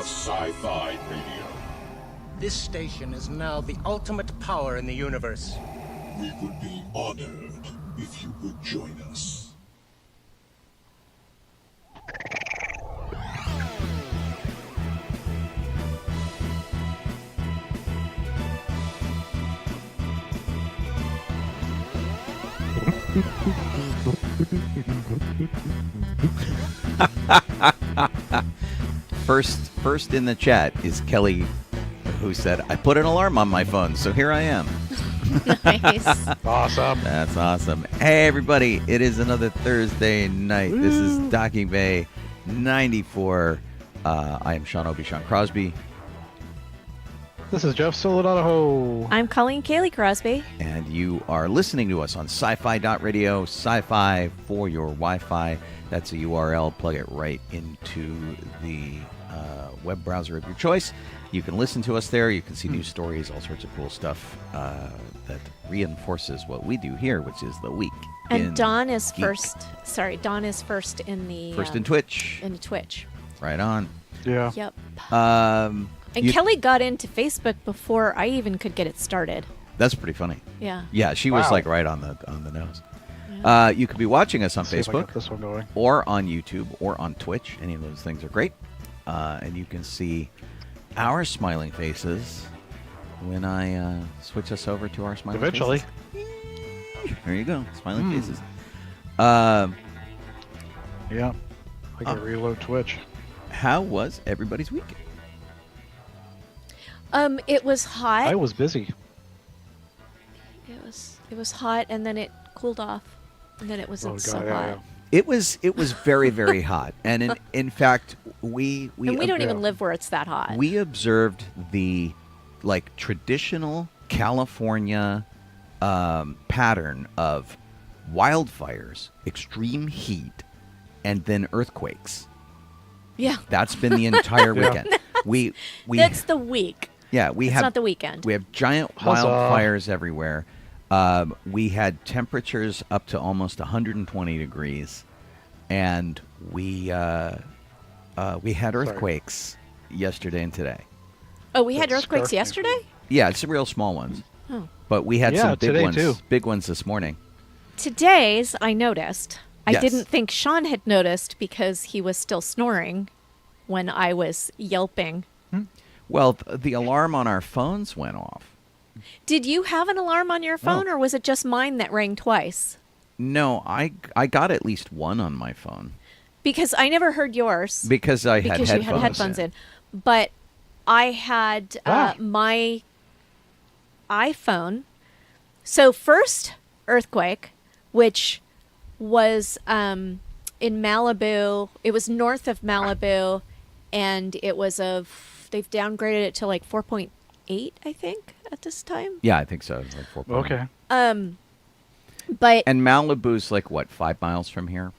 of sci-fi radio. This station is now the ultimate power in the universe. We would be honored if you would join us. First in the chat is Kelly, who said, I put an alarm on my phone, so here I am. Nice. Awesome. That's awesome. Hey, everybody. It is another Thursday night. This is Docking Bay 94. I am Sean Obi-Shawn Crosby. This is Jeff Donoho. I'm Colleen Kaylee Crosby. And you are listening to us on sci-fi.radio, sci-fi for your Wi-Fi. That's a URL. Plug it right into the web browser of your choice. You can listen to us there. You can see news stories, all sorts of cool stuff that reinforces what we do here, which is the week. And Dawn is Geek. first. Sorry, Dawn is first in the First in Twitch. In Twitch. Right on. Yeah. Yep. Um, And Kelly got into Facebook before I even could get it started. That's pretty funny. Yeah. Yeah, she was Wow. like right on the nose. Yeah. You could be watching us on See if I get Facebook this one going. or on YouTube or on Twitch. Any of those things are great. And you can see our smiling faces when I switch us over to our smiling Eventually. faces. There you go. Smiling faces. Yeah. I can reload Twitch. How was everybody's week? It was hot. I was busy. It was hot, and then it cooled off, and then it wasn't so hot. yeah. It was very, very hot. And in fact, we And we don't yeah. even live where it's that hot. We observed the traditional California pattern of wildfires, extreme heat, and then earthquakes. Yeah. That's been the entire Yeah. weekend. We That's the week. yeah we It's have not the weekend. we have giant Huzzah. wildfires everywhere. We had temperatures up to almost 120 degrees, and we had earthquakes yesterday and today. Oh, we had That earthquakes scarf me. yesterday? Yeah, it's real small ones. Oh. But we had Yeah, some big today ones, too. big ones this morning. Today's, I noticed. I Yes. didn't think Sean had noticed because he was still snoring when I was yelping. Well, the alarm on our phones went off. Did you have an alarm on your phone, Oh. or was it just mine that rang twice? No, I got at least one on my phone Because I never heard yours. because I had because headphones. you had headphones in. But I had my iPhone. So first earthquake, which was in Malibu. It was north of Malibu, and it was they've downgraded it to like 4.8, I think, at this time. Yeah, I think so. Like 4. Okay. But And Malibu's like what, 5 miles from here?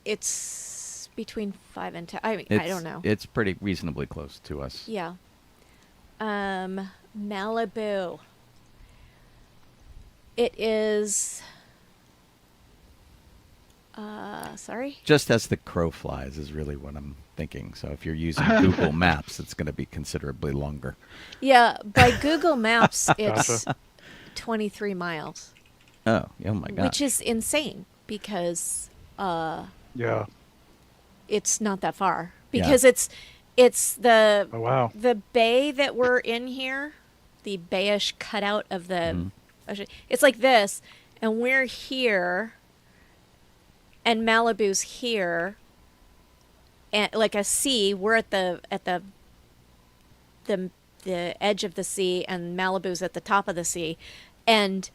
it's between 5 and 10. I mean, I It's- don't know. It's pretty reasonably close to us. Yeah. Malibu. It is. Sorry. Just as the crow flies is really what I'm thinking. So if you're using Google Maps, it's going to be considerably longer. Yeah, by Google Maps, it's 23 miles, Oh my God. which is insane because Yeah. it's not that far. Yeah. Because it's the Oh, wow. the bay that we're in here, the bayish cutout of the. It's like this, and we're here, and Malibu's here, and like a sea. We're at the edge of the sea, and Malibu's at the top of the sea, and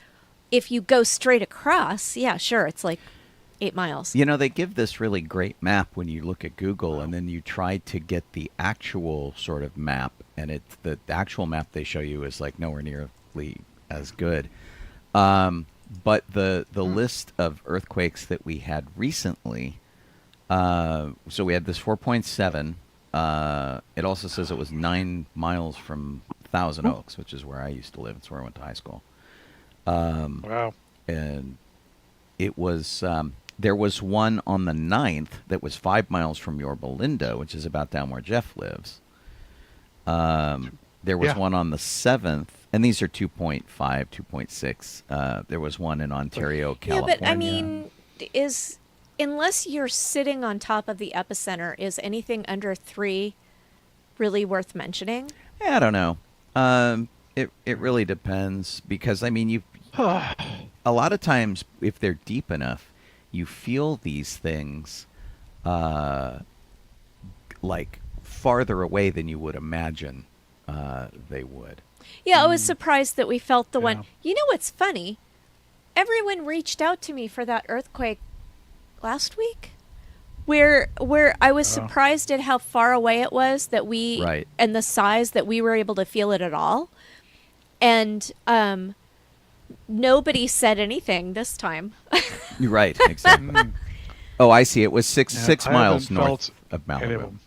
if you go straight across, yeah, sure, it's like 8 miles. You know, they give this really great map when you look at Google, and then you try to get the actual sort of map, and the actual map they show you is like nowhere nearly as good. But the list of earthquakes that we had recently, so we had this 4.7. It also says it was 9 miles from Thousand Oaks, which is where I used to live. It's where I went to high school. Wow. And it was there was one on the 9th that was 5 miles from Yorba Linda, which is about down where Jeff lives. There was one on the 7th, and these are 2.5, 2.6. There was one in Ontario, California. Yeah, but I mean, unless you're sitting on top of the epicenter, is anything under 3 really worth mentioning? Yeah, I don't know. It really depends because I mean a lot of times if they're deep enough, you feel these things like farther away than you would imagine they would. Yeah, I was surprised that we felt the one. You know what's funny? Everyone reached out to me for that earthquake last week, where I was surprised at how far away it was that we and the size that we were able to feel it at all, and nobody said anything this time. You're right, exactly. Oh, I see. It was six miles north of Malibu.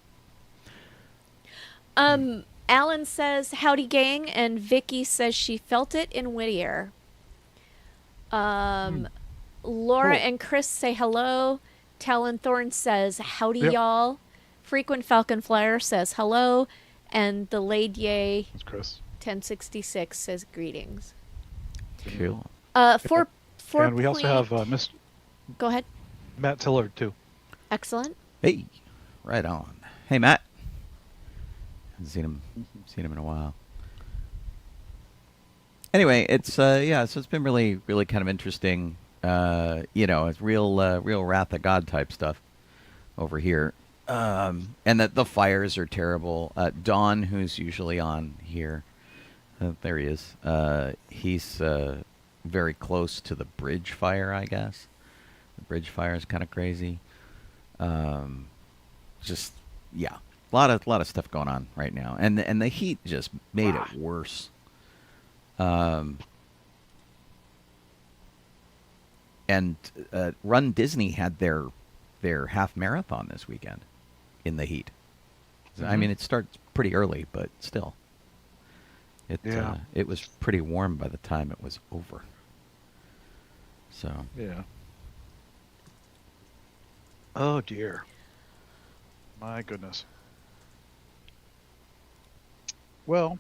Alan says, howdy gang, and Vicky says she felt it in Whittier. Laura and Chris say hello. Talon Thorne says, howdy y'all. Frequent Falcon Flyer says hello. And the Lady That's Chris. 1066 says greetings. Cool. For and we also have Mr. Go ahead. Matt Tillard, too. Excellent. Hey, right on. Hey, Matt. Haven't seen him in a while. Anyway, it's so it's been really kind of interesting. It's real Wrath of God type stuff over here, and that the fires are terrible. Don, who's usually on here, there he is. He's very close to the bridge fire, I guess. The bridge fire is kind of crazy. Just a lot of stuff going on right now, and the heat just made it worse. And Run Disney had their half marathon this weekend in the heat. I mean, it starts pretty early, but still, it was pretty warm by the time it was over. So Oh dear. My goodness. Well,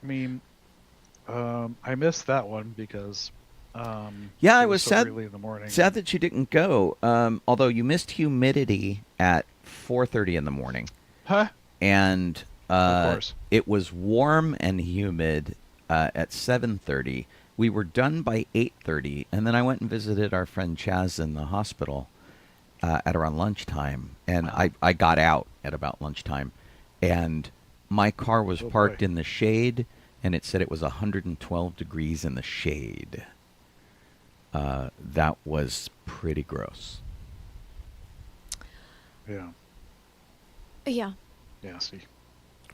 I mean, I missed that one because I was so sad. early in the morning. Sad that you didn't go. Although you missed humidity at 4:30 in the morning. Huh? And of course. It was warm and humid at 7:30. We were done by 8:30, and then I went and visited our friend Chaz in the hospital at around lunchtime, and I got out at about lunchtime, and my car was parked in the shade, and it said it was 112 degrees in the shade. That was pretty gross. Yeah. Yeah. Yeah, see.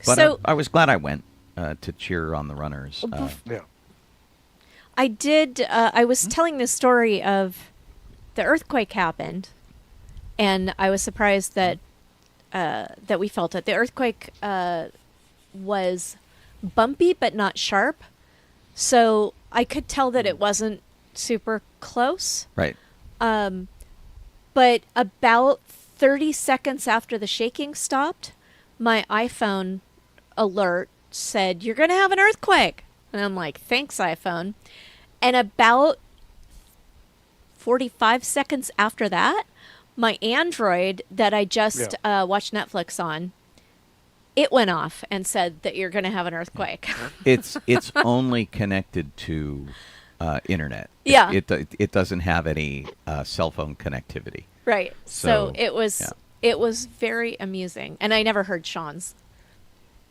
But So I was glad I went to cheer on the runners. Yeah. I did. I was telling the story of the earthquake happened, and I was surprised that we felt it. The earthquake was bumpy but not sharp, so I could tell that it wasn't super close. Right. But about 30 seconds after the shaking stopped, my iPhone alert said, "You're going to have an earthquake." And I'm like, "Thanks, iPhone." And about 45 seconds after that, my Android that I just watched Netflix on, it went off and said that you're going to have an earthquake. It's only connected to internet. Yeah. It doesn't have any cell phone connectivity. Right. So it was yeah. it was very amusing, and I never heard Sean's.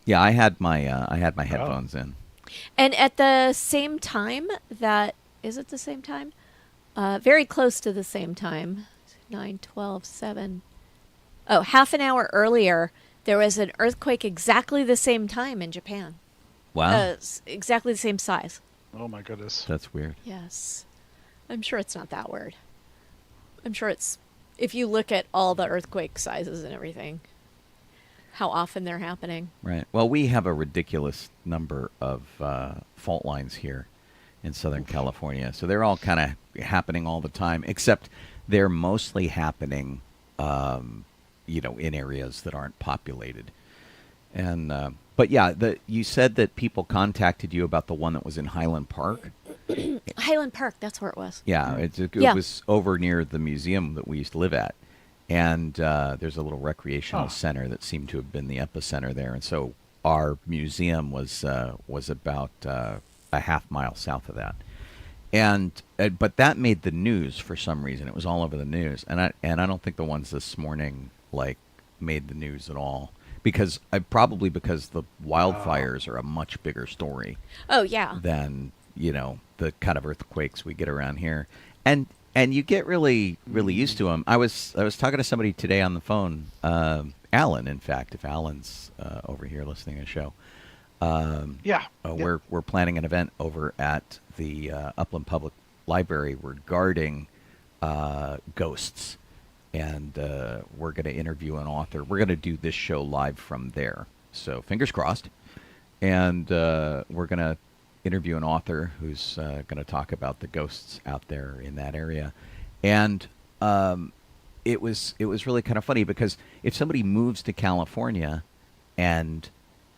Yeah, I had my headphones in. And at the same time, is it the same time? Very close to the same time. 9, 12, 7. Oh, half an hour earlier, there was an earthquake exactly the same time in Japan. Wow. Exactly the same size. Oh my goodness. That's weird. Yes. I'm sure it's not that weird. I'm sure it's, if you look at all the earthquake sizes and everything, how often they're happening. Right. Well, we have a ridiculous number of fault lines here in Southern California. So they're all kind of happening all the time, except they're mostly happening, in areas that aren't populated. And but yeah, you said that people contacted you about the one that was in Highland Park. Highland Park, that's where it was. Yeah, it Yeah. was over near the museum that we used to live at. And there's a little recreational center that seemed to have been the epicenter there. And so our museum was about a half mile south of that. And but that made the news for some reason. It was all over the news. And I don't think the ones this morning made the news at all. Because probably because the wildfires are a much bigger story. Oh, yeah. Than, the kind of earthquakes we get around here. And you get really, really used to them. I was talking to somebody today on the phone, Alan, in fact, if Alan's over here listening to the show. We're planning an event over at the Upland Public Library regarding ghosts. And we're going to interview an author. We're going to do this show live from there. So fingers crossed. And we're going to interview an author who's going to talk about the ghosts out there in that area. And it was really kind of funny because if somebody moves to California and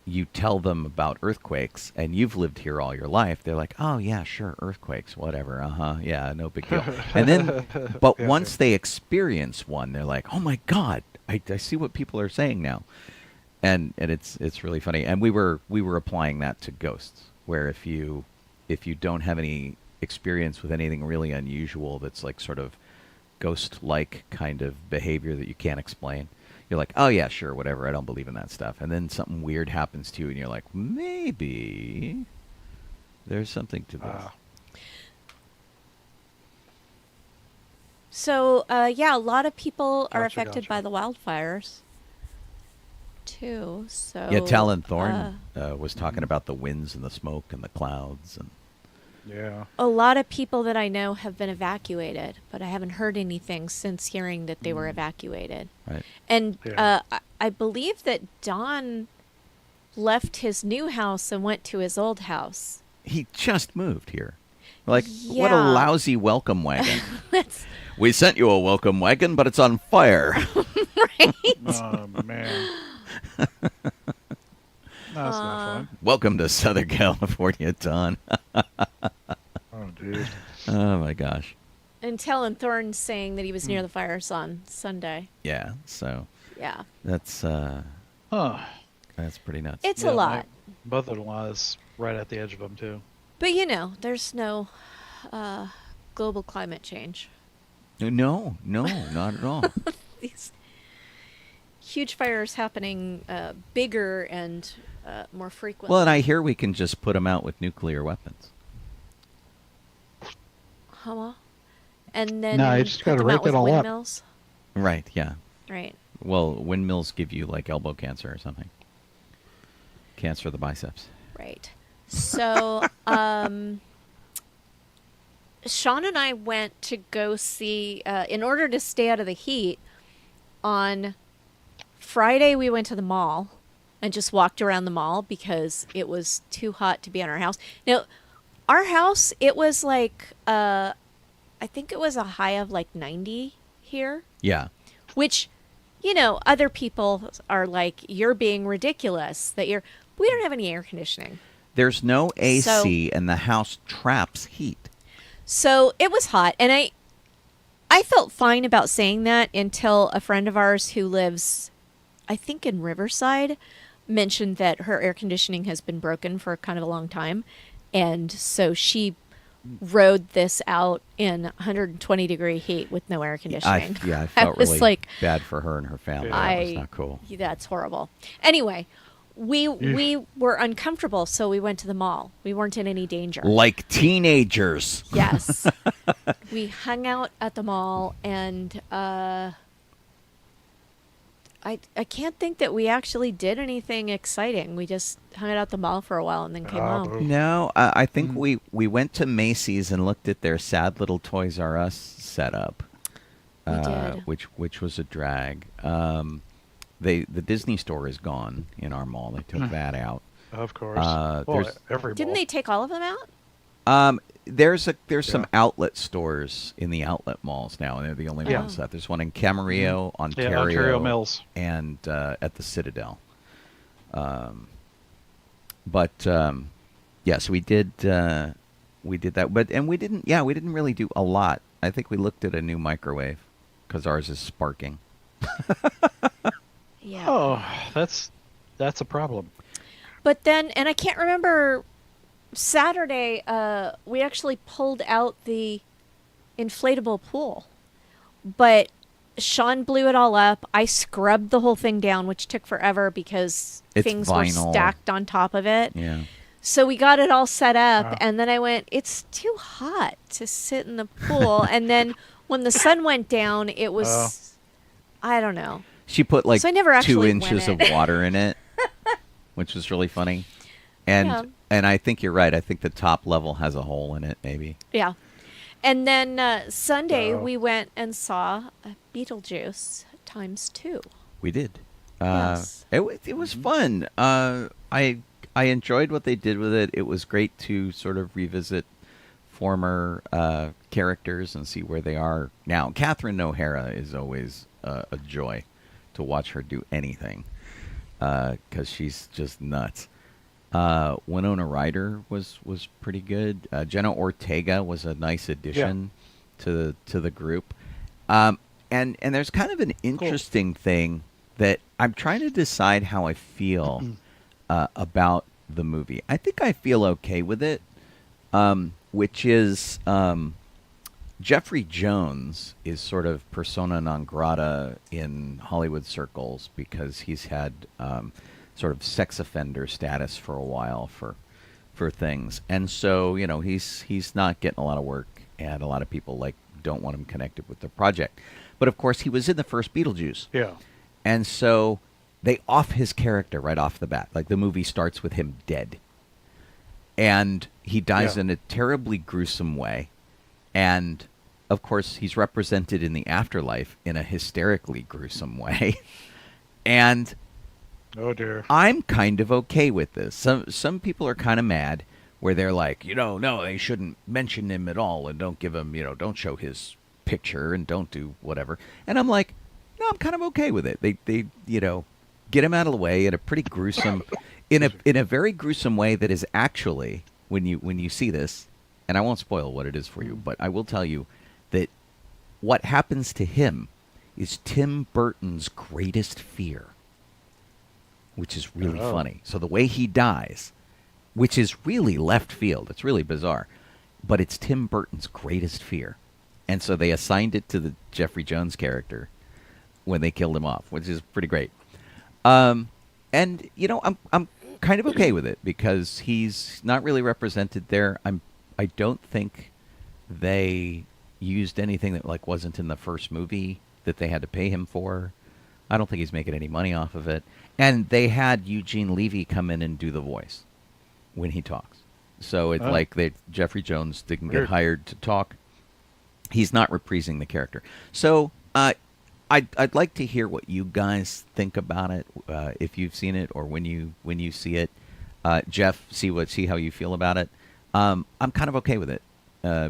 you tell them about earthquakes and you've lived here all your life, they're like, oh, yeah, sure, earthquakes, whatever, yeah, no big deal. And then, but once they experience one, they're like, oh, my God, I see what people are saying now. And it's really funny. And we were applying that to ghosts, where if you don't have any experience with anything really unusual that's like sort of ghost-like kind of behavior that you can't explain, you're like, oh, yeah, sure, whatever. I don't believe in that stuff. And then something weird happens to you, and you're like, maybe there's something to this. So, a lot of people are Gotcha, affected gotcha. by the wildfires, too. So Yeah, Talon Thorne was talking about the winds and the smoke and the clouds. And Yeah. a lot of people that I know have been evacuated, but I haven't heard anything since hearing that they were evacuated. right. And Yeah. I believe that Don left his new house and went to his old house. He just moved here. Like, what a Yeah. lousy welcome wagon. That's We sent you a welcome wagon, but it's on fire. right. Oh, man. That's not fun. Welcome to Southern California, Don. Oh, dude. Oh, my gosh. And Talon Thorne saying that he was near the fires on Sunday. Yeah, so Yeah. that's pretty nuts. It's Yeah, a lot. My mother-in-law is right at the edge of them, too. But, there's no global climate change. No, not at all. These huge fires happening bigger and more frequently. Well, and I hear we can just put them out with nuclear weapons. Huh? And then No, you just put gotta them rape out with it all up. windmills. Right, yeah. Right. Well, windmills give you, like, elbow cancer or something. Cancer of the biceps. Right. So, Sean and I went to go see, in order to stay out of the heat, on Friday we went to the mall and just walked around the mall because it was too hot to be in our house. Now, our house, it was like, I think it was a high of like 90 here, Yeah. which, other people are like, you're being ridiculous that we don't have any air conditioning. There's no AC, and the house traps heat. So it was hot, and I felt fine about saying that until a friend of ours who lives, I think, in Riverside, mentioned that her air conditioning has been broken for kind of a long time, and so she rode this out in 120-degree heat with no air conditioning. I felt was really like, bad for her and her family. That was not cool. That's horrible. Anyway, we were uncomfortable, so we went to the mall. We weren't in any danger. Like teenagers. Yes. We hung out at the mall, and I can't think that we actually did anything exciting. We just hung out at the mall for a while and then came home. No, I think we went to Macy's and looked at their sad little Toys R Us setup, We did. which was a drag. The Disney store is gone in our mall. They took that out. Of course. Well, Every Didn't mall. they take all of them out? there's some outlet stores in the outlet malls now, and they're the only ones left. There's one in Camarillo, Ontario Mills, and at the Citadel. So we did that, but we didn't really do a lot. I think we looked at a new microwave because ours is sparking. Yeah. Oh, that's a problem. But then, and I can't remember, Saturday, we actually pulled out the inflatable pool. But Sean blew it all up. I scrubbed the whole thing down, which took forever because things were stacked on top of it. Yeah. So we got it all set up, and then I went, it's too hot to sit in the pool. And then when the sun went down, it was, I don't know. She put like So I never 2 actually inches of went in. water in it, which was really funny. And I think you're right. I think the top level has a hole in it, maybe. Yeah. And then Sunday, we went and saw BeetleDeuce ×2. We did. Yes. It was fun. I enjoyed what they did with it. It was great to sort of revisit former characters and see where they are now. Catherine O'Hara is always a joy to watch her do anything because she's just nuts. Winona Ryder was pretty good. Jenna Ortega was a nice addition to the group. And there's kind of an interesting thing that I'm trying to decide how I feel about the movie. I think I feel okay with it, which is Jeffrey Jones is sort of persona non grata in Hollywood circles because he's had sort of sex offender status for a while for things, and so he's not getting a lot of work, and a lot of people don't want him connected with the project. But of course, he was in the first Beetlejuice, and so they off his character right off the bat. Like the movie starts with him dead, and he dies in a terribly gruesome way, and of course, he's represented in the afterlife in a hysterically gruesome way, and. Oh dear. I'm kind of okay with this. Some people are kind of mad where they're like, no, they shouldn't mention him at all and don't give him, don't show his picture and don't do whatever. And I'm like, no, I'm kind of okay with it. They get him out of the way in a pretty gruesome in a very gruesome way that is actually when you see this, and I won't spoil what it is for you, but I will tell you that what happens to him is Tim Burton's greatest fear. Which is really funny. So the way he dies, which is really left field, it's really bizarre, but it's Tim Burton's greatest fear. And so they assigned it to the Jeffrey Jones character when they killed him off, which is pretty great. And I'm kind of okay with it because he's not really represented there. I don't think they used anything that wasn't in the first movie that they had to pay him for. I don't think he's making any money off of it. And they had Eugene Levy come in and do the voice when he talks. So it's Jeffrey Jones didn't get hired to talk. He's not reprising the character. So I'd like to hear what you guys think about it, if you've seen it or when you see it. Jeff, see how you feel about it. I'm kind of okay with it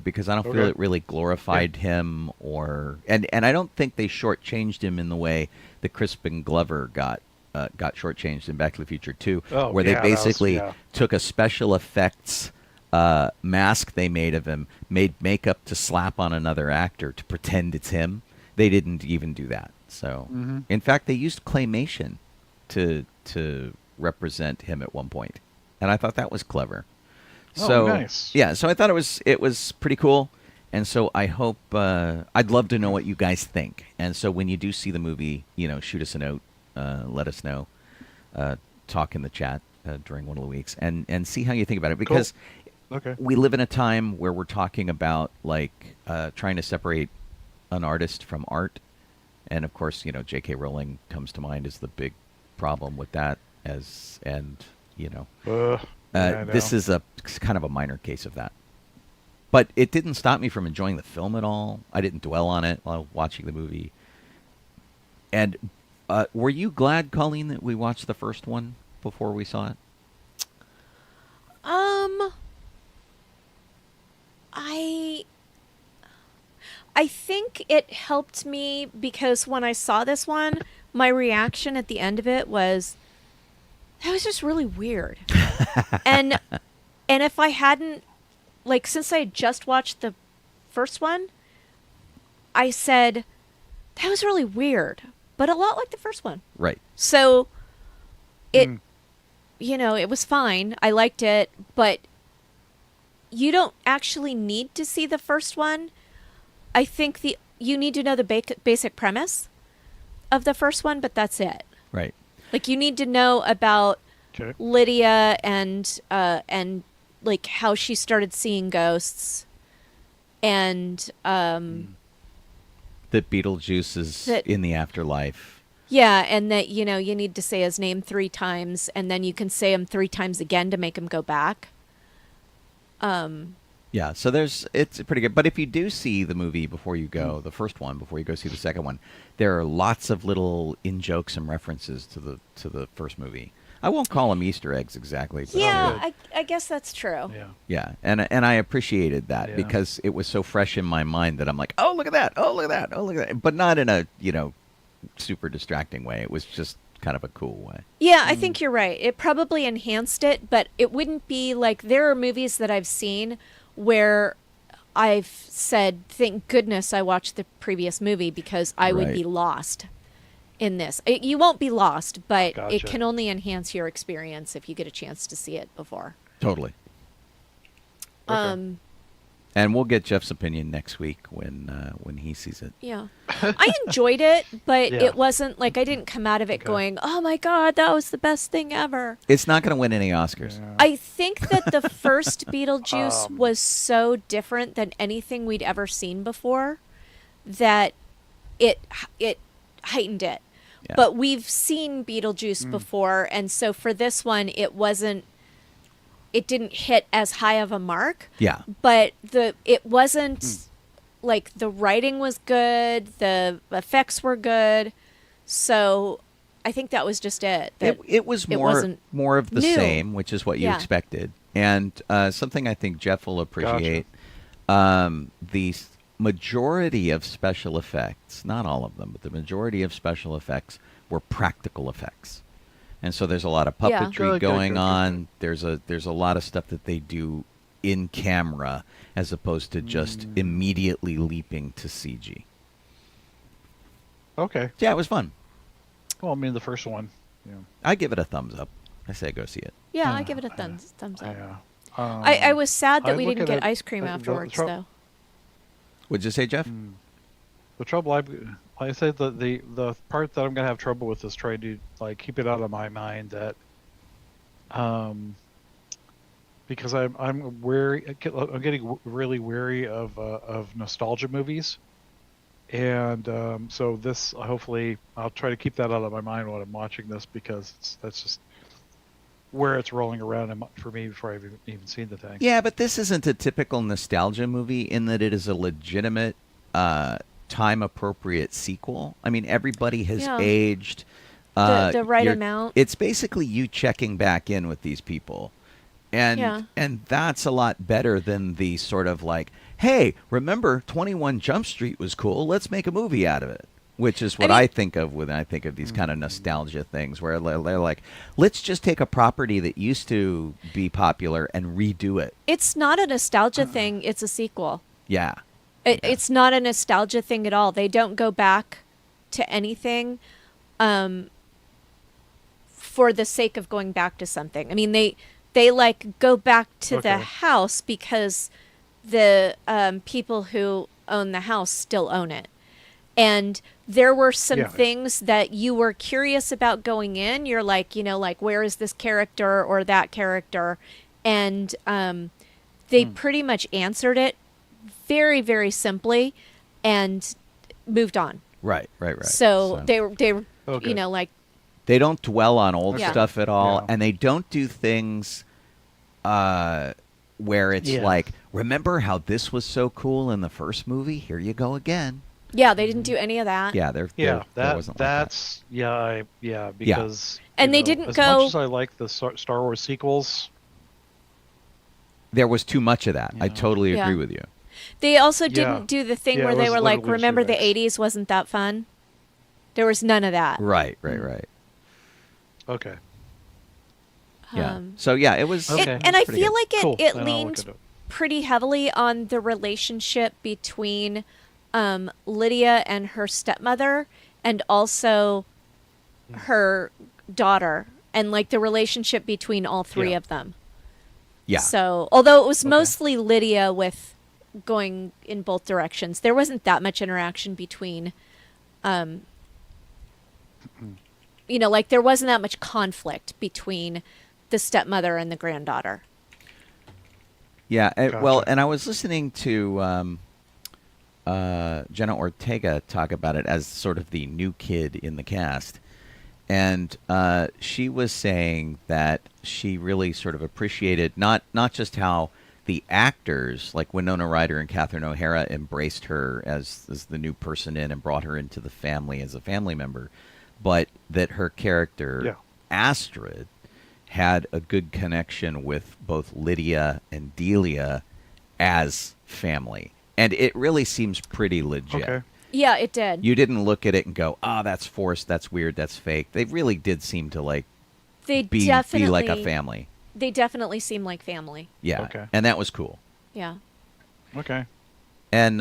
because I don't feel it really glorified him and I don't think they shortchanged him in the way that Crispin Glover got shortchanged in Back to the Future 2, where they basically took a special effects mask they made of him, made makeup to slap on another actor to pretend it's him. They didn't even do that. So, in fact, they used claymation to represent him at one point, and I thought that was clever. So, nice. Yeah, so I thought it was pretty cool. And so I hope, I'd love to know what you guys think. And so when you do see the movie, shoot us a note, let us know, talk in the chat during one of the weeks, and see how you think about it. Because we live in a time where we're talking about, trying to separate an artist from art. And, of course, J.K. Rowling comes to mind as the big problem with that. This is a kind of a minor case of that. But it didn't stop me from enjoying the film at all. I didn't dwell on it while watching the movie. And were you glad, Colleen, that we watched the first one before we saw it? I think it helped me because when I saw this one, my reaction at the end of it was, that was just really weird. and if I hadn't, like, since I had just watched the first one, I said, that was really weird, but a lot like the first one. Right. So it, it was fine. I liked it, but you don't actually need to see the first one. I think you need to know the basic premise of the first one, but that's it. Right. Like, you need to know about Lydia and like how she started seeing ghosts, and that Beetlejuice is in the afterlife. Yeah, and that you need to say his name 3 times, and then you can say him 3 times again to make him go back. Yeah, so it's pretty good. But if you do see the movie before you go, the first one, before you go see the second one, there are lots of little in-jokes and references to the first movie. I won't call them Easter eggs exactly. But yeah, I guess that's true. Yeah, and I appreciated that because it was so fresh in my mind that I'm like, oh, look at that, oh, look at that, oh, look at that. But not in a, super distracting way. It was just kind of a cool way. Yeah, I think you're right. It probably enhanced it, but it wouldn't be like, there are movies that I've seen where I've said, thank goodness I watched the previous movie because I would be lost in this. You won't be lost, but it can only enhance your experience if you get a chance to see it before. Totally. Okay. And we'll get Jeff's opinion next week when he sees it. Yeah. I enjoyed it, but it wasn't like I didn't come out of it going, oh my God, that was the best thing ever. It's not going to win any Oscars. Yeah. I think that the first Beetlejuice was so different than anything we'd ever seen before that it heightened it. Yeah. But we've seen Beetlejuice before, and so for this one, it didn't hit as high of a mark. Yeah. But it wasn't like the writing was good, the effects were good. So I think that was just it. It was more of the same, which is what you expected. And something I think Jeff will appreciate, the majority of special effects, not all of them, but the majority of special effects were practical effects. And so there's a lot of puppetry going on. There's a lot of stuff that they do in camera as opposed to just immediately leaping to CG. Okay. Yeah, it was fun. Well, I mean, the first one. Yeah. I give it a thumbs up. I say go see it. Yeah, I give it a thumbs up. I was sad that we didn't get ice cream afterwards, though. What'd you say, Jeff? The trouble I say the part that I'm gonna have trouble with is trying to keep it out of my mind that because I'm wary, I'm getting really wary of nostalgia movies, and so this hopefully I'll try to keep that out of my mind when I'm watching this because that's just where it's rolling around for me before I've even seen the thing. Yeah, but this isn't a typical nostalgia movie in that it is a legitimate time-appropriate sequel. I mean, everybody has aged. The right amount. It's basically you checking back in with these people. And that's a lot better than the sort of like, hey, remember 21 Jump Street was cool, let's make a movie out of it. Which is what I think of when I think of these kind of nostalgia things where they're like, let's just take a property that used to be popular and redo it. It's not a nostalgia thing, it's a sequel. Yeah. It's not a nostalgia thing at all. They don't go back to anything for the sake of going back to something. I mean, they like go back to the house because the people who own the house still own it. And there were some things that you were curious about going in. You're like, where is this character or that character? And they pretty much answered it very, very simply and moved on. Right. So they were they don't dwell on old stuff at all, and they don't do things where it's like, remember how this was so cool in the first movie? Here you go again. Yeah, they didn't do any of that. Yeah, there wasn't that's like that. Because and they didn't as go. As much as I like the Star Wars sequels, there was too much of that. I totally agree with you. They also Yeah. didn't do the thing Yeah, where it they was were like, literally remember the surveys. 80s wasn't that fun? There was none of that. Right. Okay. Yeah. Um, So yeah, it was. Okay. And I pretty feel good. like Cool. it Then I'll look leaned at it. pretty heavily on the relationship between Lydia and her stepmother, and also her daughter, and like the relationship between all three Yeah. of them. Yeah. So, although it was Okay. mostly Lydia with going in both directions, there wasn't that much interaction between, like there wasn't that much conflict between the stepmother and the granddaughter. Yeah, well, Gotcha. and I was listening to Jenna Ortega talk about it as sort of the new kid in the cast, and she was saying that she really sort of appreciated not just how the actors like Winona Ryder and Catherine O'Hara embraced her as the new person in and brought her into the family as a family member, but that her character Yeah. Astrid had a good connection with both Lydia and Delia as family. And it really seems pretty legit. Okay. Yeah, it did. You didn't look at it and go, that's forced, that's weird, that's fake. They really did seem to like They be definitely like a family. They definitely seem like family. Yeah. Okay. And that was cool. Yeah. Okay. And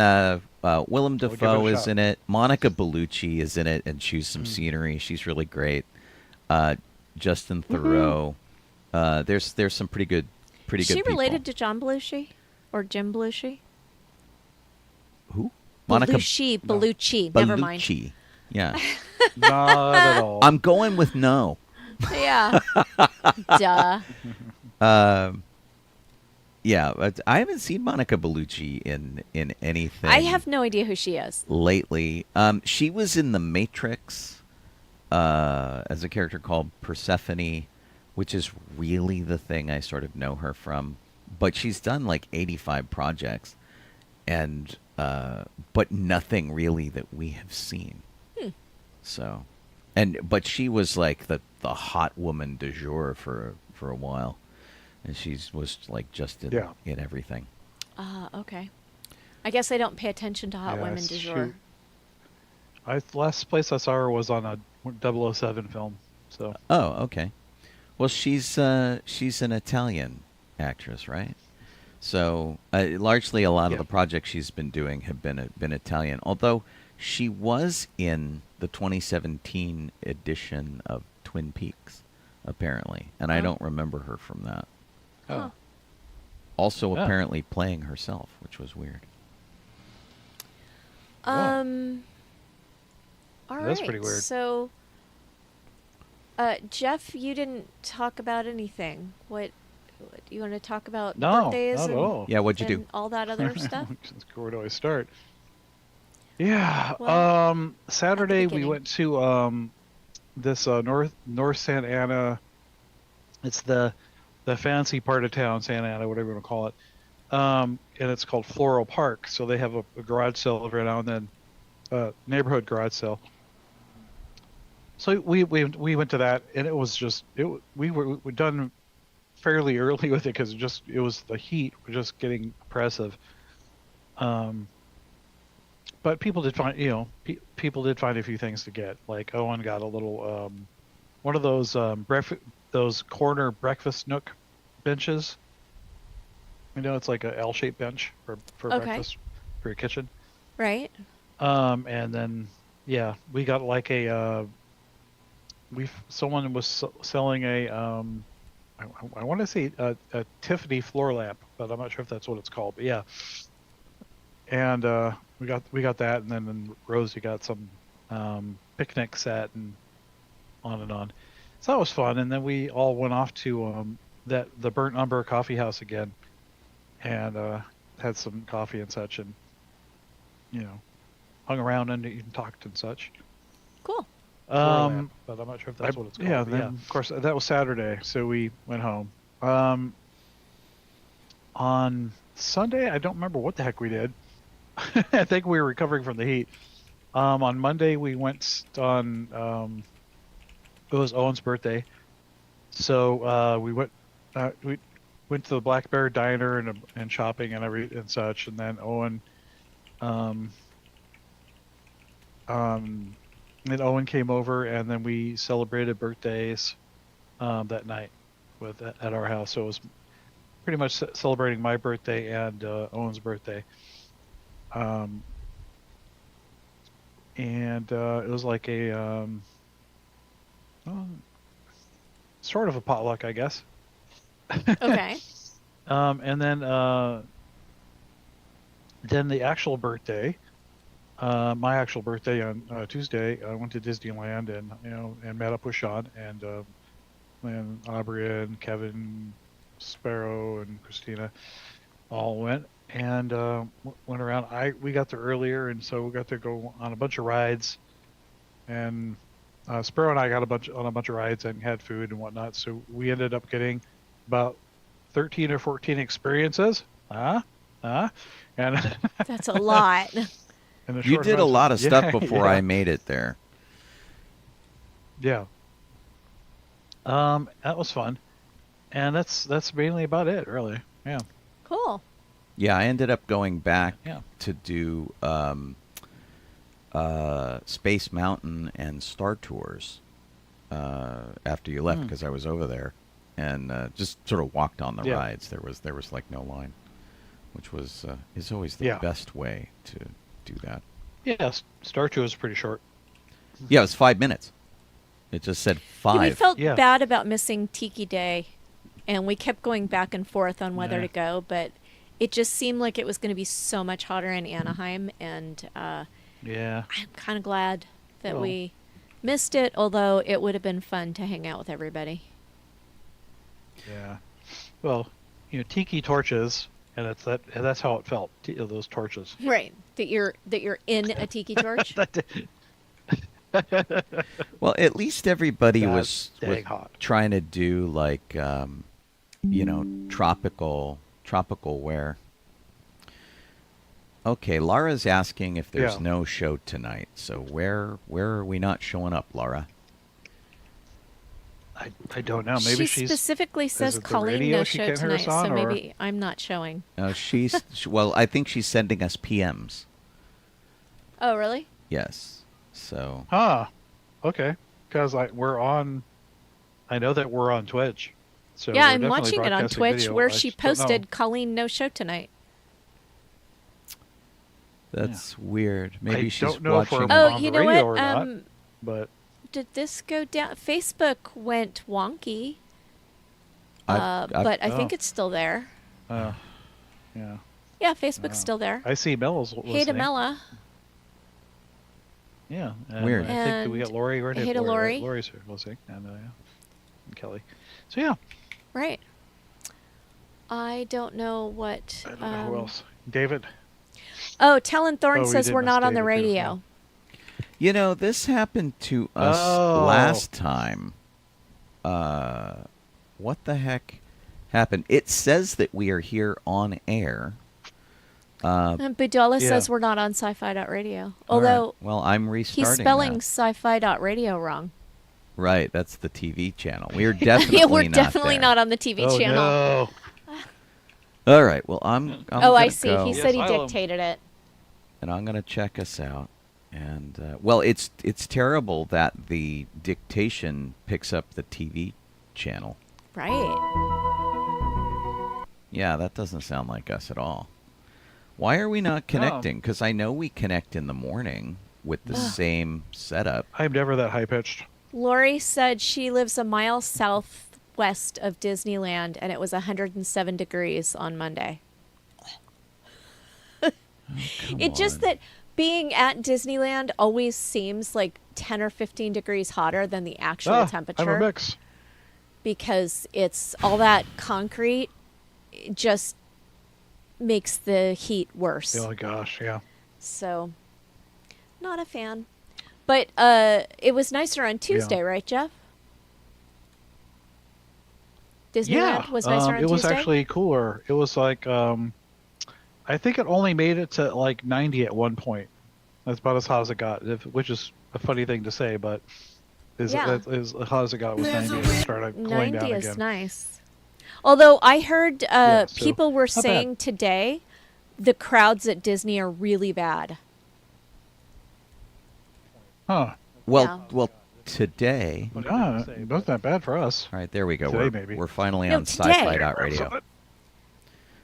Willem give it a Dafoe is shot. in it. Monica Bellucci is in it and chews some scenery. She's really great. Justin Theroux. There's some pretty good Is she people. related to John Belushi or Jim Belushi? Who? Belushi. Never mind. Bellucci. Yeah. Not at all. I'm going with no. Yeah. Duh. Yeah, but I haven't seen Monica Bellucci in anything. I have no idea who she is. lately. She was in The Matrix as a character called Persephone, which is really the thing I sort of know her from. But she's done like 85 projects, and but nothing really that we have seen. So, but she was like the hot woman du jour for a while, and she was like just in Yeah. in everything. Okay. I guess I don't pay attention to hot Yeah, women du jour. Last place I saw her was on a 007 film. So Oh, okay. Well, she's an Italian actress, right? So largely a lot of Yeah. the projects she's been doing have been Italian. Although she was in the 2017 edition of Twin Peaks, apparently, and I Oh. don't remember her from that. Huh. Also, Yeah. apparently playing herself, which was weird. All That's right. pretty weird. So, Jeff, you didn't talk about anything. What you want to talk about? No, birthdays not at and, all. Yeah, what'd you and do? all that other stuff. Where do I start? Yeah. Well, Saturday we beginning. went to this North Santa Ana. It's the fancy part of town, Santa Ana, whatever you want to call it. And it's called Floral Park. So they have a garage sale every now and then, neighborhood garage sale. So we went to that, and it was just we were done fairly early with it because it was the heat was just getting oppressive. But people did find people did find a few things to get. Like Owen got a little one of those those corner breakfast nook benches. It's like a L-shaped bench for Okay. breakfast for your kitchen. Right. And then we got like a someone was selling a I want to say a Tiffany floor lamp, but I'm not sure if that's what it's called. But yeah, and we got that, and then Rosie got some picnic set and on and on. So that was fun, and then we all went off to the Burnt Umber Coffee House again, and had some coffee and such, and hung around and talked and such. Cool. But I'm not sure if that's what it's called. yeah, But of course, that was Saturday, so we went home. On Sunday, I don't remember what the heck we did. I think we were recovering from the heat. On Monday, we went on. It was Owen's birthday, so we went. went to the Black Bear Diner and shopping and such, and then Owen came over, and then we celebrated birthdays that night at our house. So it was pretty much celebrating my birthday and Owen's birthday. And it was like a sort of a potluck, I guess. Okay. And then the actual birthday, my actual birthday on Tuesday, I went to Disneyland and met up with Sean and Aubrey and Kevin, Sparrow and Christina all went and went around. We got there earlier, and so we got to go on a bunch of rides, and Sparrow and I got on a bunch of rides and had food and whatnot. So we ended up getting about 13 or 14 experiences. And That's a lot. You did a lot of stuff before I made it there. Yeah. That was fun. And that's mainly about it, really. Yeah. Cool. Yeah, I ended up going back Yeah. to do Space Mountain and Star Tours after you left because I was over there and just sort of walked on the rides. There was like no line, which was is always the best way to do that. Yeah, Star Tours was pretty short. Yeah, it was 5 minutes. It just said 5. Yeah, we felt bad about missing Tiki Day, and we kept going back and forth on whether to go, but it just seemed like it was going to be so much hotter in Anaheim, and I'm kind of glad that we missed it, although it would have been fun to hang out with everybody. Yeah. Well, tiki torches, and that's how it felt. Those torches. Right. That you're in a tiki torch. Well, at least everybody was hot. trying to do like tropical wear. Okay, Laura's asking if there's no show tonight. So where are we not showing up, Laura? I don't know. Maybe she specifically says Colleen no show tonight, so maybe I'm not showing. Well, I think she's sending us PMs. Oh, really? Yes. So. Okay. Because we're on. I know that we're on Twitch. So yeah, I'm watching it on Twitch where she posted Colleen no show tonight. That's weird. Maybe she's don't know watching. if we're Oh, on you the know radio what? Or not, but did this go down? Facebook went wonky, but I think it's still there. yeah. Yeah, Facebook's still there. I see Mella's listening. Hey to Mella. Yeah. Weird. I think that we got Lori. Right? Hey to Lori. Right? Lori's here listening, and Kelly. So yeah. Right. I don't know what. I don't know who else. David. Oh, Talon Thorne we says did we're miss not on the David, too. radio. This happened to us last time. What the heck happened? It says that we are here on air. And Budala says we're not on sci-fi.radio. Although, right. Well, I'm restarting. He's spelling that. sci-fi.radio wrong. Right, that's the TV channel. We are definitely not on the TV channel. No. All right. Well, I'm I see. Go, He said he dictated it. and I'm gonna check us out. And well, it's terrible that the dictation picks up the TV channel. Right. Yeah, that doesn't sound like us at all. Why are we not connecting? Because I know we connect in the morning with the same setup. I'm never that high pitched. Lori said she lives a mile southwest of Disneyland, and it was 107 degrees on Monday. Just that being at Disneyland always seems like 10 or 15 degrees hotter than the actual temperature. I'm a mix. Because it's all that concrete, it just makes the heat worse. Oh gosh, yeah. So, not a fan. But it was nicer on Tuesday, right, Jeff? Disneyland was nicer on Tuesday? It was actually cooler. It was like, I think it only made it to like 90 at one point. That's about as hot as it got, which is a funny thing to say, but as hot as it got was 90 and it started going down 90 again. is nice. Although I heard Yeah, so people were not bad. saying today the crowds at Disney are really bad. Huh. Well, today. Not that bad for us. All right, there we go. Today, We're, maybe. we're finally No, on today. sci-fi.radio.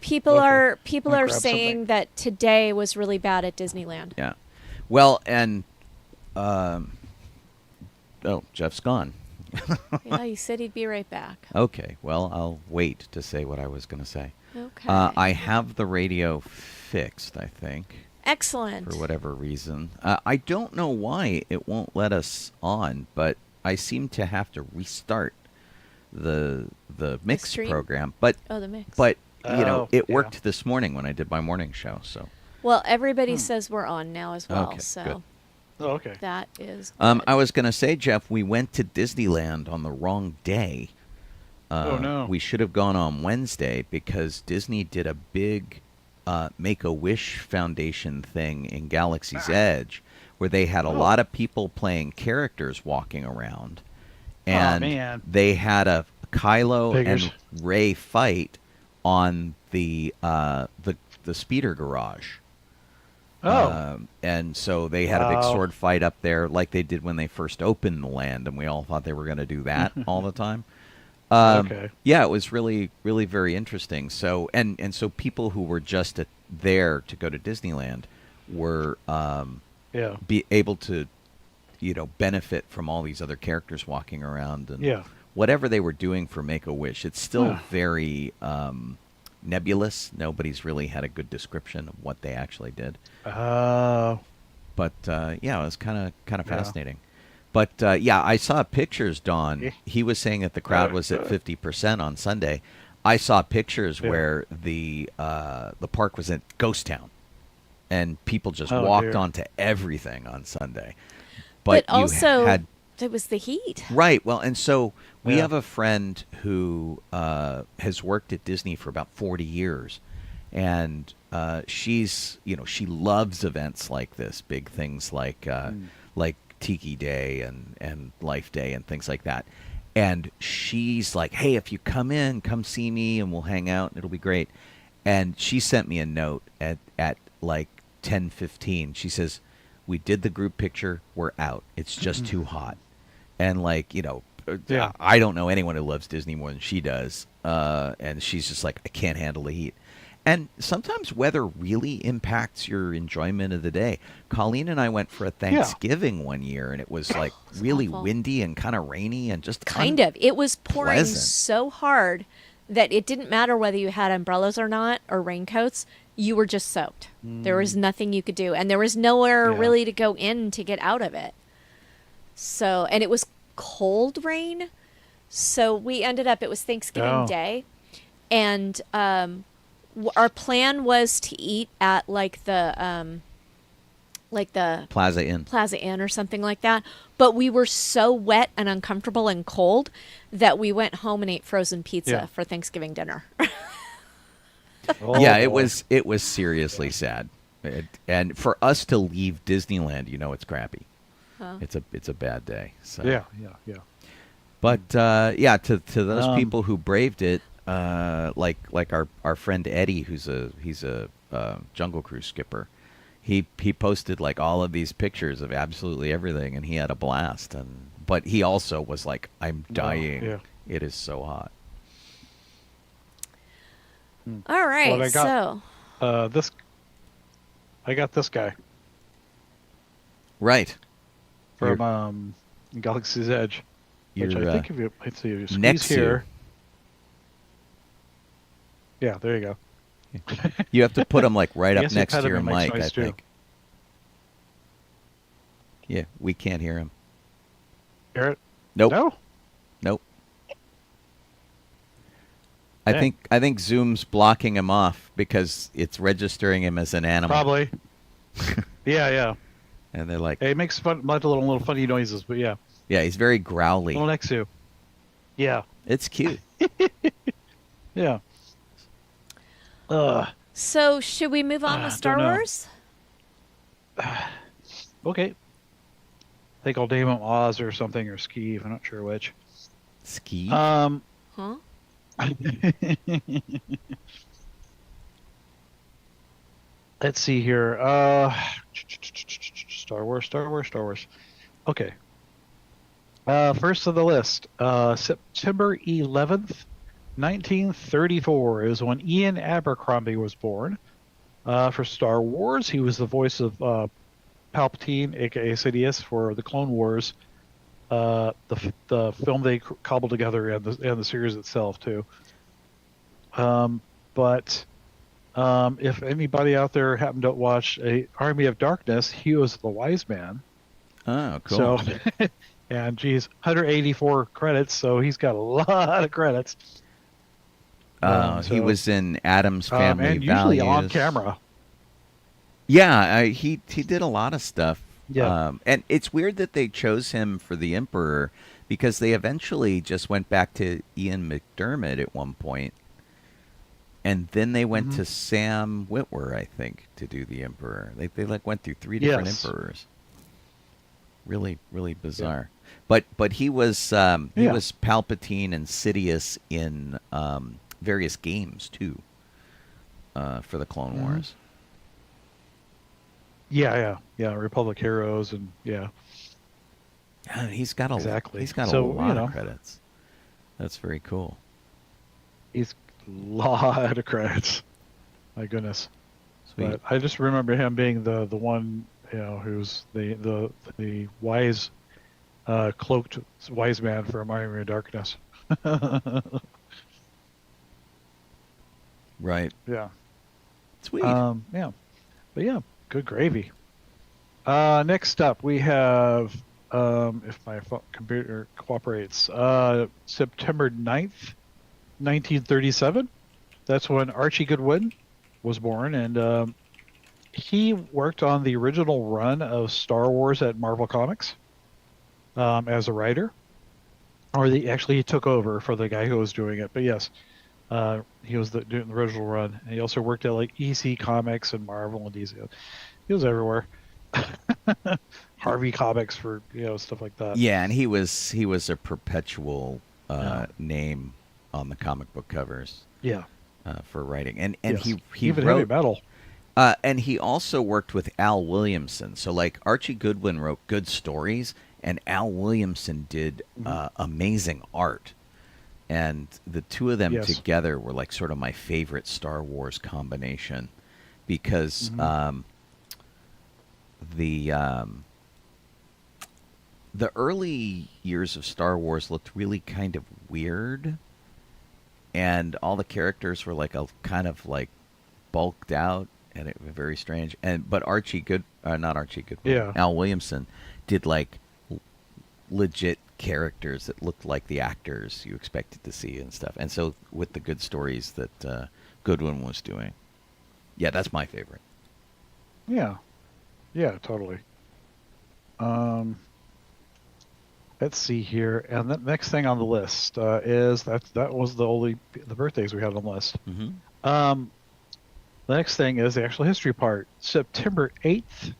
People Okay. are I'll grab saying something. that today was really bad at Disneyland. Yeah. Well, and Jeff's gone. Yeah, he said he'd be right back. Okay. Well, I'll wait to say what I was going to say. Okay. I have the radio fixed, I think, Excellent. for whatever reason. I don't know why it won't let us on, but I seem to have to restart the mix stream? program. But Oh, the mix. but Oh, it yeah. worked this morning when I did my morning show. So Well, everybody says we're on now as well, Okay, so good. Oh, okay. that is good. I was going to say, Jeff, we went to Disneyland on the wrong day. Oh, no. We should have gone on Wednesday because Disney did a big Make-A-Wish Foundation thing in Galaxy's Edge where they had a lot of people playing characters walking around. And man. they had a Kylo Figures. and Rey fight on the speeder garage. Oh. And so they had a big Wow. sword fight up there like they did when they first opened the land, and we all thought they were going to do that all the time. Okay. Yeah, it was really, really very interesting. So, and so people who were just there to go to Disneyland were Yeah. be able to, benefit from all these other characters walking around and Yeah. whatever they were doing for Make-A-Wish. It's still very nebulous. Nobody's really had a good description of what they actually did. Oh. But yeah, it was kind of Yeah. fascinating. But yeah, I saw pictures. Don, Yeah. he was saying that the crowd was at 50% on Sunday. I saw pictures Yeah. where the park was at ghost town, and people just Oh, walked dear. onto everything on Sunday. But you also, had it was the heat. right. Well, and so we Yeah. have a friend who has worked at Disney for about 40 years, and she's she loves events like this, big things like Tiki Day and Life Day and things like that. And she's like, "Hey, if you come in, come see me, and we'll hang out, and it'll be great." And she sent me a note at like 10:15. She says, "We did the group picture. We're out. It's just too hot." And Yeah. I don't know anyone who loves Disney more than she does. And she's just like, "I can't handle the heat." And sometimes weather really impacts your enjoyment of the day. Colleen and I went for a Thanksgiving one year, and it was like really awful. windy and kind of rainy and just Kind of. It was pouring unpleasant. so hard that it didn't matter whether you had umbrellas or not or raincoats. You were just soaked. There was nothing you could do, and there was nowhere Yeah. really to go in to get out of it. So, and it was cold rain. So we ended up. It was Thanksgiving Oh. Day, and our plan was to eat at like the Plaza Inn. Plaza Inn or something like that. But we were so wet and uncomfortable and cold that we went home and ate frozen pizza Yeah. for Thanksgiving dinner. Oh, Yeah, it boy. was seriously sad. And for us to leave Disneyland, it's crappy. Huh. It's a bad day. So Yeah. But yeah, to those Um, people who braved it, like our friend Eddie, he's a Jungle Cruise skipper. He posted like all of these pictures of absolutely everything, and he had a blast. But he also was like, "I'm dying. yeah. It is so hot." All right, Well, I got- so I got this guy Right. from Galaxy's Edge, which You're, I think if you let's see, if you squeeze next to- here. Yeah, there you go. You have to put him like right I up guess you next pet to him, your it makes mic, I noise, too. think. Yeah, we can't hear him. Hear it? Nope. No. Nope. I Dang. think Zoom's blocking him off because it's registering him as an animal. Probably. Yeah. And they're like, Hey, it makes little funny noises, but yeah. yeah, he's very growly. Little next to. Yeah. It's cute. Yeah. so should we move on to Star don't know. Wars? Okay. I think I'll name him Oz or something, or Skeeve. I'm not sure which. Ski? Huh? Let's see here. Star Wars. Okay. First of the list, September 11th, 1934 is when Ian Abercrombie was born. For Star Wars, he was the voice of Palpatine, aka Sidious, for the Clone Wars, the film they cobbled together, and the series itself too. But if anybody out there happened to watch a Army of Darkness, he was the wise man. Oh, cool. So, and geez, 184 credits, so he's got a lot of credits. He was in Addams Family and usually Values. on camera. Yeah, he did a lot of stuff. Yeah. And it's weird that they chose him for the Emperor, because they eventually just went back to Ian McDermott at one point, and then they went to Sam Witwer, I think, to do the Emperor. They like went through 3 different Emperors. Really, really bizarre. Yeah. But he was Palpatine and Sidious in various games too, for the Clone Wars. Yeah. Republic Heroes, and yeah. Yeah, he's got a So, lot of credits. That's very cool. He's a lot of credits. My goodness. Sweet. But I just remember him being the one, who's the wise, cloaked wise man from Army of Darkness. Right. Yeah. Sweet. Yeah. But yeah, good gravy. Next up, we have, if my computer cooperates, September 9th, 1937. That's when Archie Goodwin was born, and he worked on the original run of Star Wars at Marvel Comics as a writer. He took over for the guy who was doing it. But yes, he was doing the original run. And he also worked at like EC Comics and Marvel and DC. He was everywhere. Harvey Comics for stuff like that. Yeah, and he was a perpetual name on the comic book covers. Yeah. For writing, and yes. he even wrote heavy metal. and he also worked with Al Williamson. So like Archie Goodwin wrote good stories, and Al Williamson did amazing art. And the two of them together were like sort of my favorite Star Wars combination, because the early years of Star Wars looked really kind of weird, and all the characters were like kind of like bulked out, and it was very strange. But not Archie Goodwin, Al Williamson did like legit characters that looked like the actors you expected to see and stuff. And so with the good stories that Goodwin was doing, yeah, that's my favorite. Yeah, totally. Let's see here, and the next thing on the list is that was the birthdays we had on the list. The next thing is the actual history part. September 8th,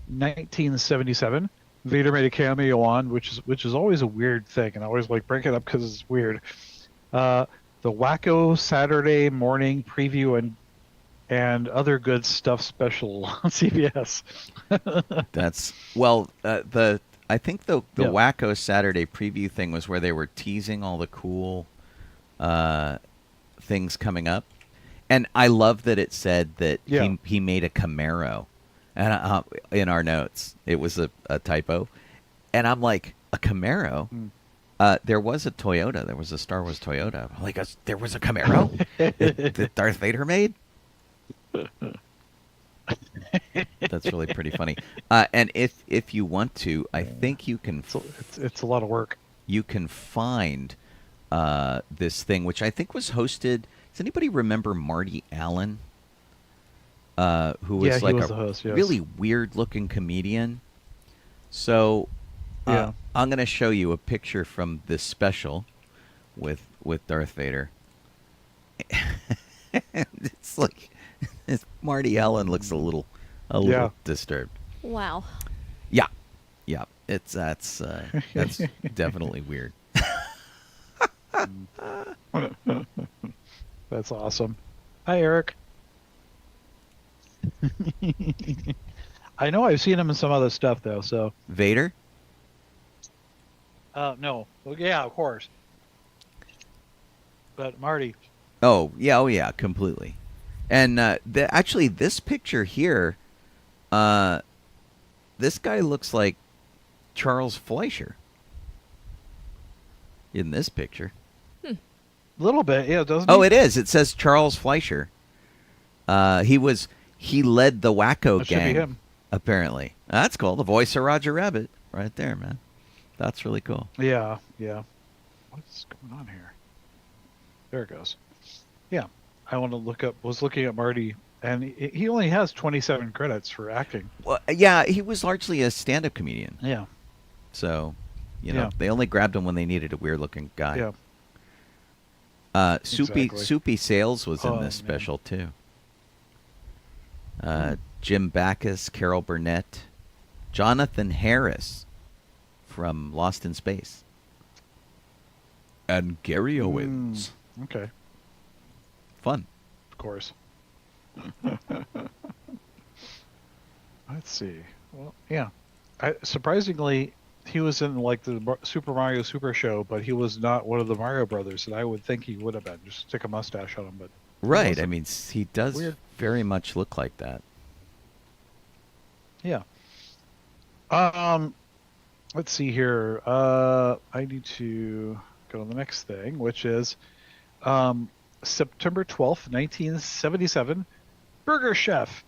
1977. Vader made a cameo on, which is always a weird thing, and I always like break it up because it's weird. The Wacko Saturday Morning Preview and other good stuff special on CBS. I think the Wacko Saturday Preview thing was where they were teasing all the cool things coming up, and I love that it said that he made a Camaro. And in our notes, it was a typo. And I'm like, a Camaro? There was a Toyota. There was a Star Wars Toyota. I'm like, there was a Camaro that Darth Vader made? That's really pretty funny. And if you want to, I think you can... It's a lot of work. You can find this thing, which I think was hosted... Does anybody remember Marty Allen? Who was like the host, really weird-looking comedian. So I'm going to show you a picture from this special with Darth Vader. It's like Marty Allen looks a little disturbed. Wow. Yeah. That's definitely weird. That's awesome. Hi, Eric. I know I've seen him in some other stuff though. So Vader? no, well, yeah, of course. But Marty. Oh yeah, completely. And actually, this picture here, this guy looks like Charles Fleischer in this picture. A little bit, yeah, doesn't Oh, he? it is. It says Charles Fleischer. He led the Wacko That should be gang, him. apparently. That's cool. The voice of Roger Rabbit, right there, man. That's really cool. Yeah. What's going on here? There it goes. Yeah, I want to look up. Was looking at Marty, and he only has 27 credits for acting. Well, yeah, he was largely a stand-up comedian. Yeah. So, you know, Yeah. they only grabbed him when they needed a weird-looking guy. Yeah. Soupy Exactly. Soupy Sales was in Oh, this man. special too. Jim Backus, Carol Burnett, Jonathan Harris from Lost in Space, and Gary Owens. Okay. Fun. Of course. Let's see. Well, yeah. Surprisingly, he was in like the Super Mario Super Show, but he was not one of the Mario brothers, and I would think he would have been. Just stick a mustache on him, but Right. wasn't. I mean, he does Weird. very much look like that. yeah. Let's see here. I need to go to the next thing, which is September 12th, 1977. Burger Chef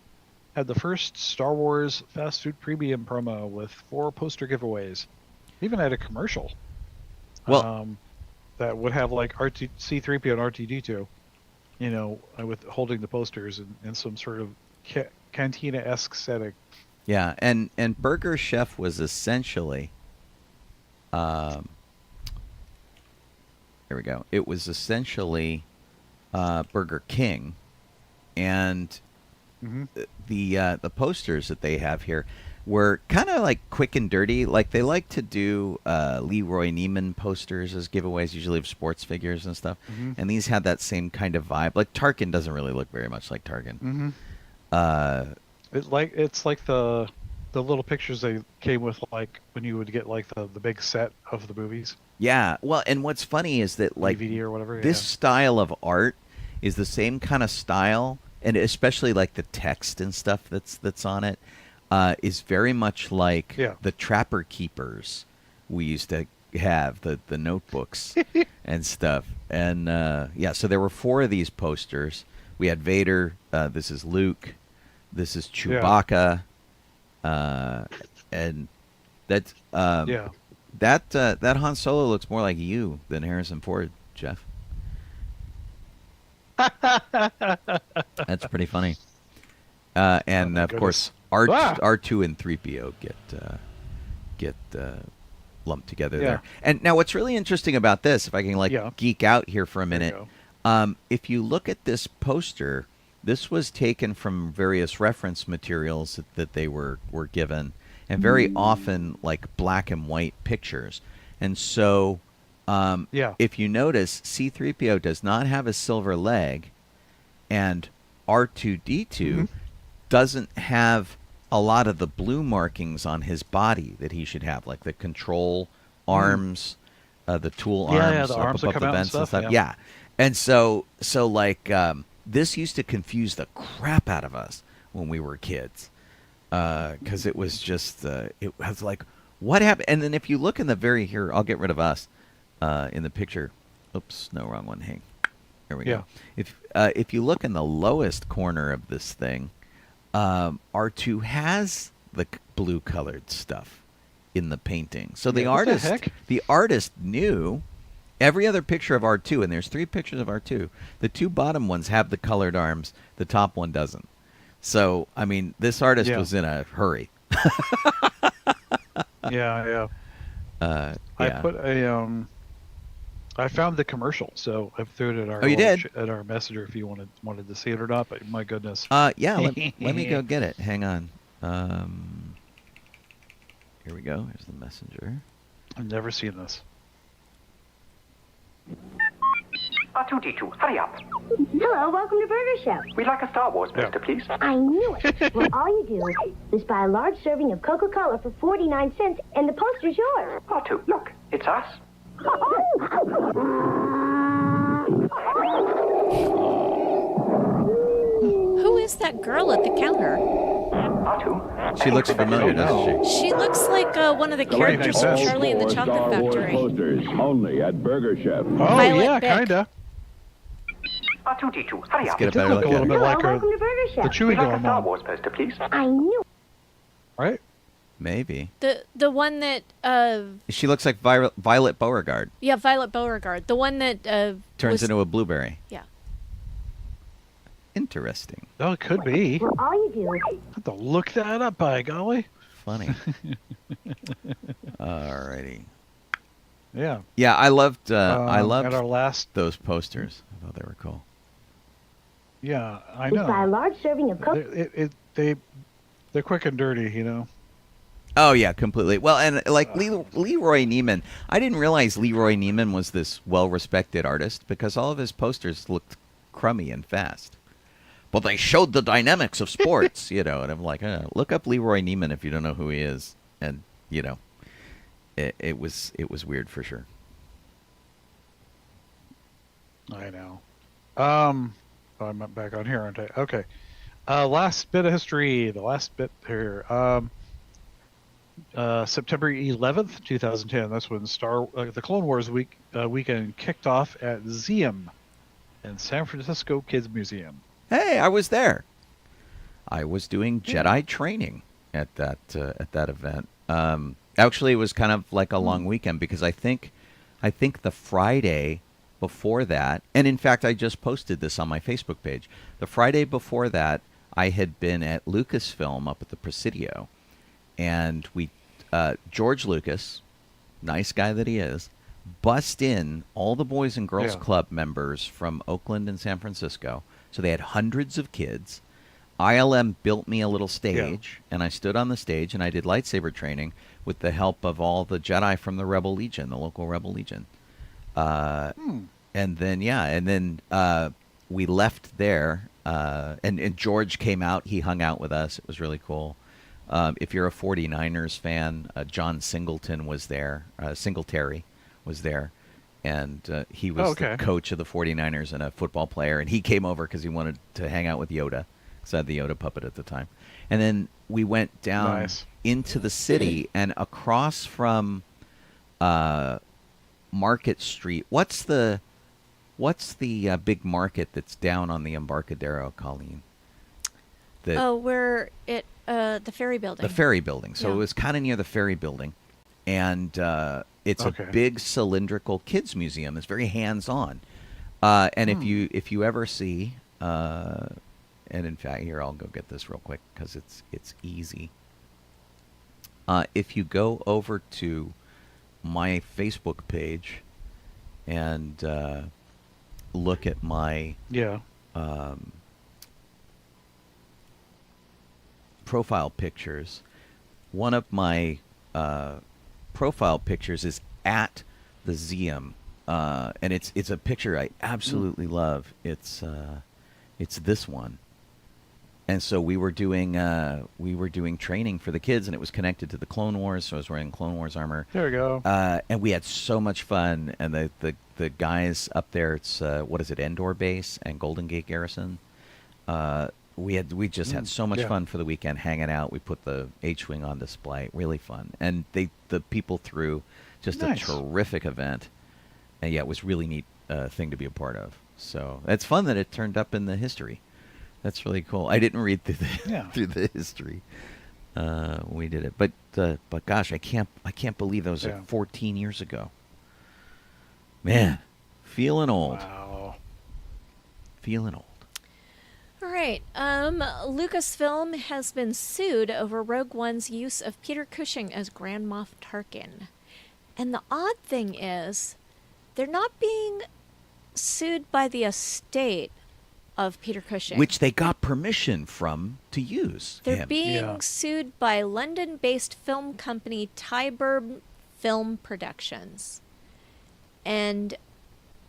had the first Star Wars fast food premium promo with 4 poster giveaways. Even had a commercial. Well- that would have like C3PO and R2D2, you know, with holding the posters in some sort of cantina-esque setting. Yeah, and Burger Chef was essentially, here we go. It was essentially Burger King, and the posters that they have here were kind of like quick and dirty. Like they like to do Leroy Neiman posters as giveaways, usually of sports figures and stuff. And these had that same kind of vibe. Like Tarkin doesn't really look very much like Tarkin. It's like the little pictures they came with, like when you would get like the big set of the movies, Yeah. Well, and what's funny is that like DVD or whatever. this style of art is the same kind of style, and especially like the text and stuff that's on it is very much like the Trapper Keepers we used to have, the notebooks and stuff. And yeah, so there were 4 of these posters. We had Vader. This is Luke. This is Chewbacca. And that's that Han Solo looks more like you than Harrison Ford, Jeff. That's pretty funny. And of course, R2 and 3PO get lumped together there. And now, what's really interesting about this, if I can geek out here for a minute, if you look at this poster, this was taken from various reference materials that they were given, and very often like black and white pictures. And so, if you notice, C-3PO does not have a silver leg, and R2-D2 doesn't have a lot of the blue markings on his body that he should have, like the control arms, the tool arms the up arms that above come the out and vents and stuff, stuff. Yeah. And so like this used to confuse the crap out of us when we were kids, because it was just it was like, what happened? And then if you look in the here, I'll get rid of us in the picture. Oops, no, wrong one. Hang. There we go. If you look in the lowest corner of this thing, R2 has the blue colored stuff in the painting. So the artist knew every other picture of R2, and there's 3 pictures of R2. The 2 bottom ones have the colored arms. The top one doesn't. So, I mean, this artist was in a hurry. I put a I found the commercial, so I threw it at our at our messenger if you wanted to see it or not. But my goodness, yeah, let me go get it. Hang on. Here we go. Here's the messenger. I've never seen this. R2-D2, hurry up. Hello, welcome to Burger Chef. We'd like a Star Wars poster, please. I knew it. Well, all you do is buy a large serving of Coca-Cola for 49 cents, and the poster's yours. R2, look, it's us. Who is that girl at the counter? R2. She looks familiar, doesn't she? She looks like one of the characters from Charlie and the Chocolate Factory. Posters only at Burger Chef. Oh Violet yeah, Bick. kinda. R2-D2, hurry up. Get a Did better look look a at little her. bit Hello, like her, welcome to Burger the Chef. Chewy We'd like a Girl Star mom, Wars poster, please. I knew it. right? Maybe. The one that She looks like Violet Beauregard. yeah, Violet Beauregard. The one that Turns was, into a blueberry. yeah. Interesting. Oh, it could be. Well, all you do I have to look that up, by golly. Funny. Alrighty. Yeah. Yeah, I loved At our last. those posters. I thought they were cool. Yeah, I is buy a know. large serving of Coca-Cola. They're quick and dirty, you know. Oh yeah, completely. Well, and like Leroy Neiman, I didn't realize Leroy Neiman was this well-respected artist because all of his posters looked crummy and fast. But they showed the dynamics of sports, you know. And I'm like, look up Leroy Neiman if you don't know who he is, and you know, it was weird for sure. I know. Oh, I'm back on here, aren't I? Okay. Last bit of history. The last bit here. September 11th, 2010. That's when the Clone Wars weekend kicked off at Zeum in San Francisco Kids Museum. Hey, I was there. I was doing Jedi training at that event. Actually, it was kind of like a long weekend because I think the Friday before that, and in fact, I just posted this on my Facebook page. The Friday before that, I had been at Lucasfilm up at the Presidio, and George Lucas, nice guy that he is, bussed in all the Boys and Girls Club members from Oakland and San Francisco. So they had hundreds of kids. ILM built me a little stage, and I stood on the stage, and I did lightsaber training with the help of all the Jedi from the Rebel Legion, the local Rebel Legion. And then we left there, and George came out. He hung out with us. It was really cool. If you're a 49ers fan, John Singletary was there. And he was the coach of the 49ers and a football player. And he came over because he wanted to hang out with Yoda, because I had the Yoda puppet at the time. And then we went down into the city and across from Market Street. What's the big market that's down on the Embarcadero, Colleen? Where it the ferry building. The ferry building. So it was kind of near the ferry building, and it's a big cylindrical kids museum. It's very hands-on, and if you ever see, and in fact, here I'll go get this real quick because it's easy. If you go over to my Facebook page and look at my profile pictures, one of my profile pictures is at the Zeum, and it's a picture I absolutely love. It's this one. And so we were doing training for the kids, and it was connected to the Clone Wars. So I was wearing Clone Wars armor. There we go. And we had so much fun. And the guys up there, it's what is it, Endor Base and Golden Gate Garrison. We just had so much fun for the weekend hanging out. We put the H-wing on display, really fun. And the people threw just a terrific event. And yeah, it was really neat thing to be a part of. So it's fun that it turned up in the history. That's really cool. I didn't read through the history. We did it, but gosh, I can't believe that was like 14 years ago. Man, feeling old. Wow. Feeling old. All right. Lucasfilm has been sued over Rogue One's use of Peter Cushing as Grand Moff Tarkin, and the odd thing is, they're not being sued by the estate of Peter Cushing, which they got permission from to use. They're being sued by London-based film company Tyburn Film Productions. And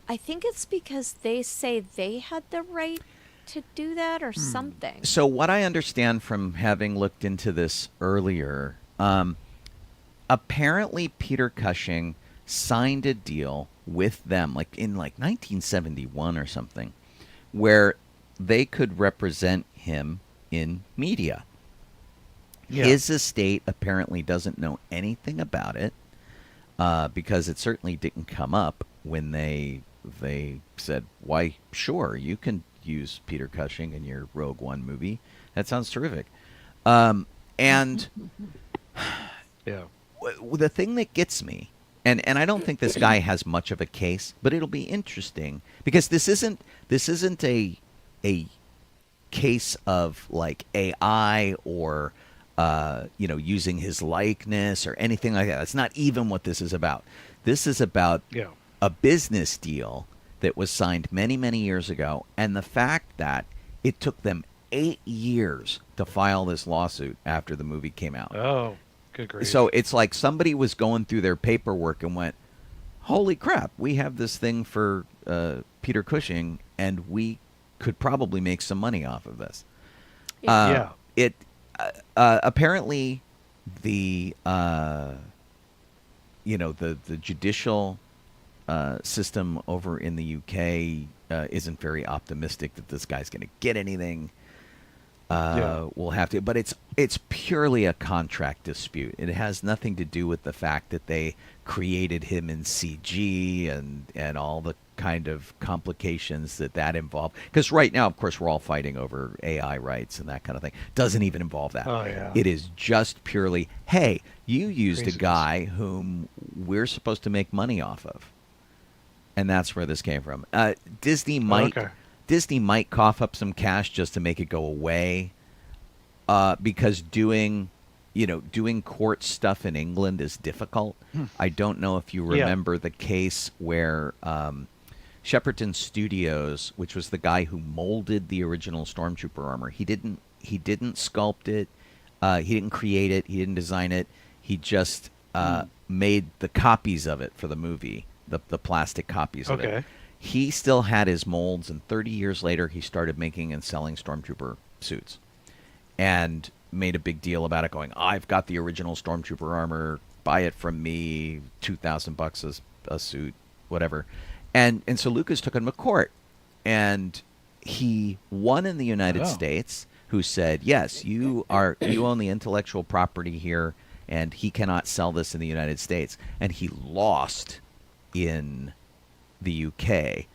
I think it's because they say they had the right to do that or something. So what I understand from having looked into this earlier, apparently Peter Cushing signed a deal with them, like in 1971 or something, where they could represent him in media. Yeah. His estate apparently doesn't know anything about it, because it certainly didn't come up when they said, "Why, sure, you can use Peter Cushing in your Rogue One movie. That sounds terrific." And Yeah. the thing that gets me, and I don't think this guy has much of a case, but it'll be interesting because this isn't a case of like AI or using his likeness or anything like that. That's not even what this is about. This is about a business deal that was signed many, many years ago, and the fact that it took them 8 years to file this lawsuit after the movie came out. Oh, good grief. So it's like somebody was going through their paperwork and went, "Holy crap, we have this thing for Peter Cushing, and we could probably make some money off of this." Yeah. It apparently the the judicial system over in the UK isn't very optimistic that this guy's going to get anything. We'll have to, but it's purely a contract dispute. It has nothing to do with the fact that they created him in CG and all the kind of complications that involve. Because right now, of course, we're all fighting over AI rights and that kind of thing. Doesn't even involve that. Oh, yeah. It is just purely, hey, you used Craziness. a guy whom we're supposed to make money off of. And that's where this came from. Disney might cough up some cash just to make it go away, because doing court stuff in England is difficult. I don't know if you remember the case where Shepperton Studios, which was the guy who molded the original Stormtrooper armor, he didn't sculpt it, he didn't create it, he didn't design it. He just made the copies of it for the movie. The plastic copies of it. He still had his molds, and 30 years later, he started making and selling Stormtrooper suits, and made a big deal about it, going, "I've got the original Stormtrooper armor. Buy it from me. $2,000 a suit, whatever." And so Lucas took him to court, and he won in the United States. Who said, "Yes, you own the intellectual property here, and he cannot sell this in the United States." And he lost in the UK,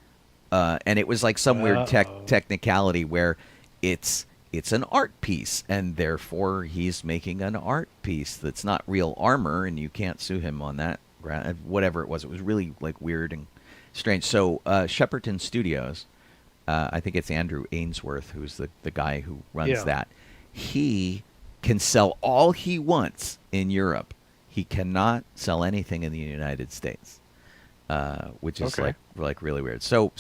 and it was like some weird technicality where it's an art piece, and therefore he's making an art piece that's not real armor, and you can't sue him on that ground. Whatever it was really like weird and strange. So Shepperton Studios, I think it's Andrew Ainsworth, who's the guy who runs that. He can sell all he wants in Europe. He cannot sell anything in the United States. Which is like really weird. So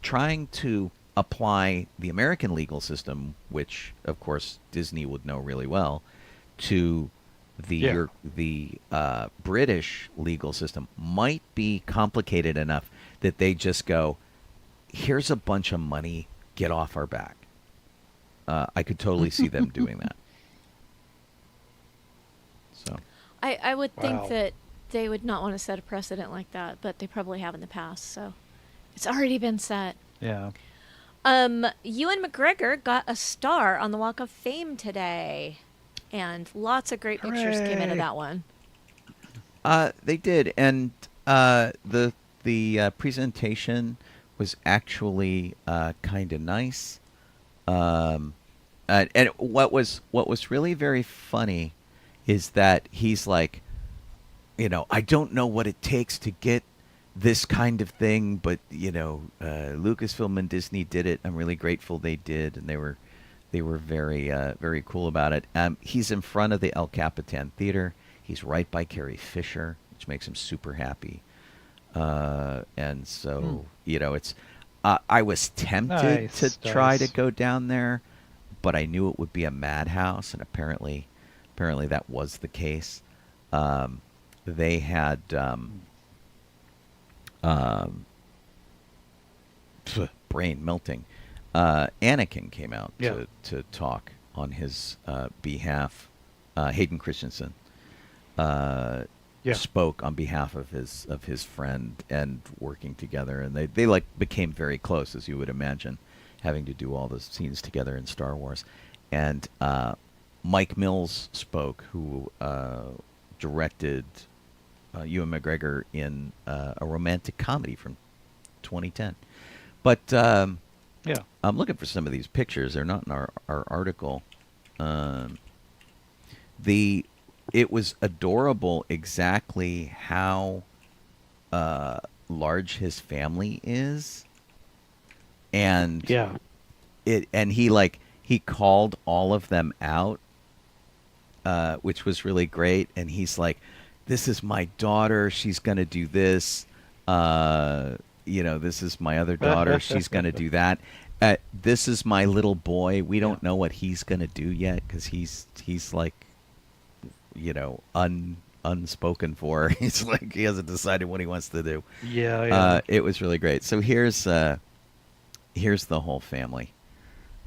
trying to apply the American legal system, which of course Disney would know really well, to the British legal system might be complicated enough that they just go, "Here's a bunch of money, get off our back." I could totally see them doing that. So I would think that they would not want to set a precedent like that, but they probably have in the past, so it's already been set. Yeah. Ewan McGregor got a star on the Walk of Fame today, and lots of great pictures came out of that one. They did, and the presentation was actually kind of nice. And what was really very funny is that he's like, "I don't know what it takes to get this kind of thing, but Lucasfilm and Disney did it. I'm really grateful they did, and they were very very cool about it." He's in front of the El Capitan Theater. He's right by Carrie Fisher, which makes him super happy. And so it's. I was tempted to try to go down there, but I knew it would be a madhouse, and apparently that was the case. They had brain melting. Anakin came out Yeah. to talk on his behalf. Hayden Christensen Yeah. spoke on behalf of his friend, and working together, and they like became very close, as you would imagine, having to do all the scenes together in Star Wars. And Mike Mills spoke, who directed Ewan McGregor in a romantic comedy from 2010. But Yeah. I'm looking for some of these pictures. They're not in our article. It was adorable exactly how large his family is, and Yeah. he called all of them out, which was really great. And he's like, "This is my daughter. She's gonna do this. This is my other daughter. She's gonna do that. This is my little boy. We don't know what he's gonna do yet, because he's like, unspoken for. He's like, he hasn't decided what he wants to do." Yeah. It was really great. So here's the whole family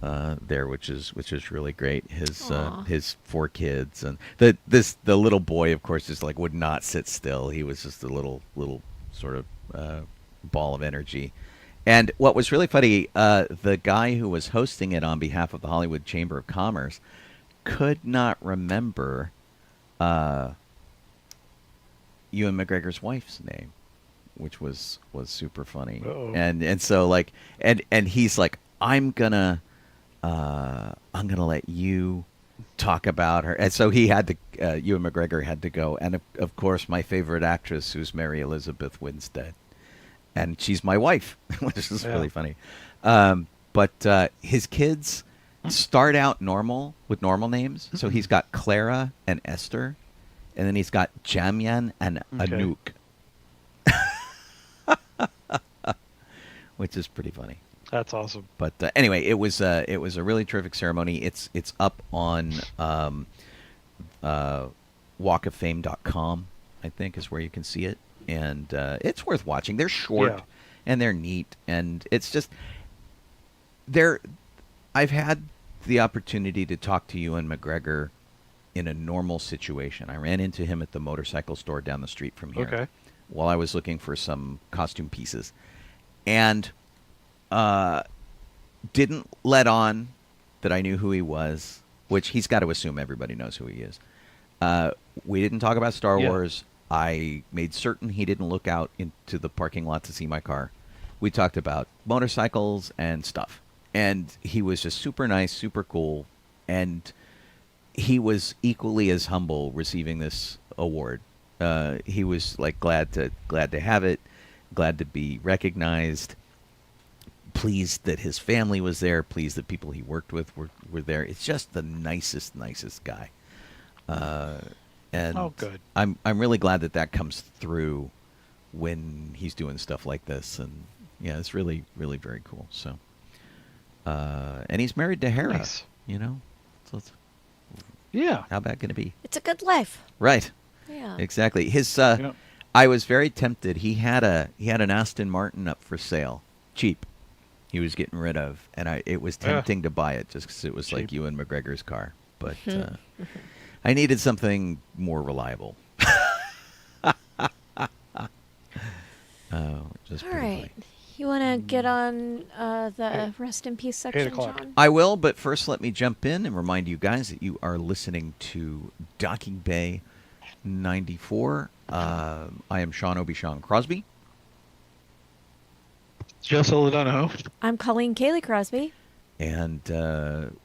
there, which is really great. His 4 kids, and the little boy, of course, just like would not sit still. He was just a little sort of ball of energy. And what was really funny, the guy who was hosting it on behalf of the Hollywood Chamber of Commerce could not remember Ewan McGregor's wife's name, which was super funny. Uh-oh. And so like and he's like, I'm gonna let you talk about her. And so he had to Ewan McGregor had to go. And of course, my favorite actress, who's Mary Elizabeth Winstead, and she's my wife, which is really funny. But his kids start out normal with normal names. So he's got Clara and Esther, and then he's got Jamyan and Anouk, which is pretty funny. That's awesome. But anyway, it was a really terrific ceremony. It's up on walkoffame.com, I think, is where you can see it, and it's worth watching. They're short and they're neat, and it's just I've had the opportunity to talk to Ewan McGregor in a normal situation. I ran into him at the motorcycle store down the street from here while I was looking for some costume pieces, and didn't let on that I knew who he was, which he's got to assume everybody knows who he is. We didn't talk about Star Wars. I made certain he didn't look out into the parking lot to see my car. We talked about motorcycles and stuff. And he was just super nice, super cool. And he was equally as humble receiving this award. He was like glad to have it, glad to be recognized, pleased that his family was there, pleased that people he worked with were there. It's just the nicest guy. And good. I'm really glad that comes through when he's doing stuff like this. And yeah, it's really, really very cool. So, and he's married to Hera, Nice. So it's, Yeah. how bad can it be? It's a good life. Right. Yeah. Exactly. His I was very tempted. He had an Aston Martin up for sale, cheap. He was getting rid of, and it was tempting to buy it just because it was like Ewan McGregor's car. But I needed something more reliable. Just All pretty right. funny. You want to get on the rest in peace section, 8 o'clock. John? I will, but first let me jump in and remind you guys that you are listening to Docking Bay 94. I am Sean Obi-Shawn Crosby. Just Donoho. I'm Colleen Kaylee Crosby. And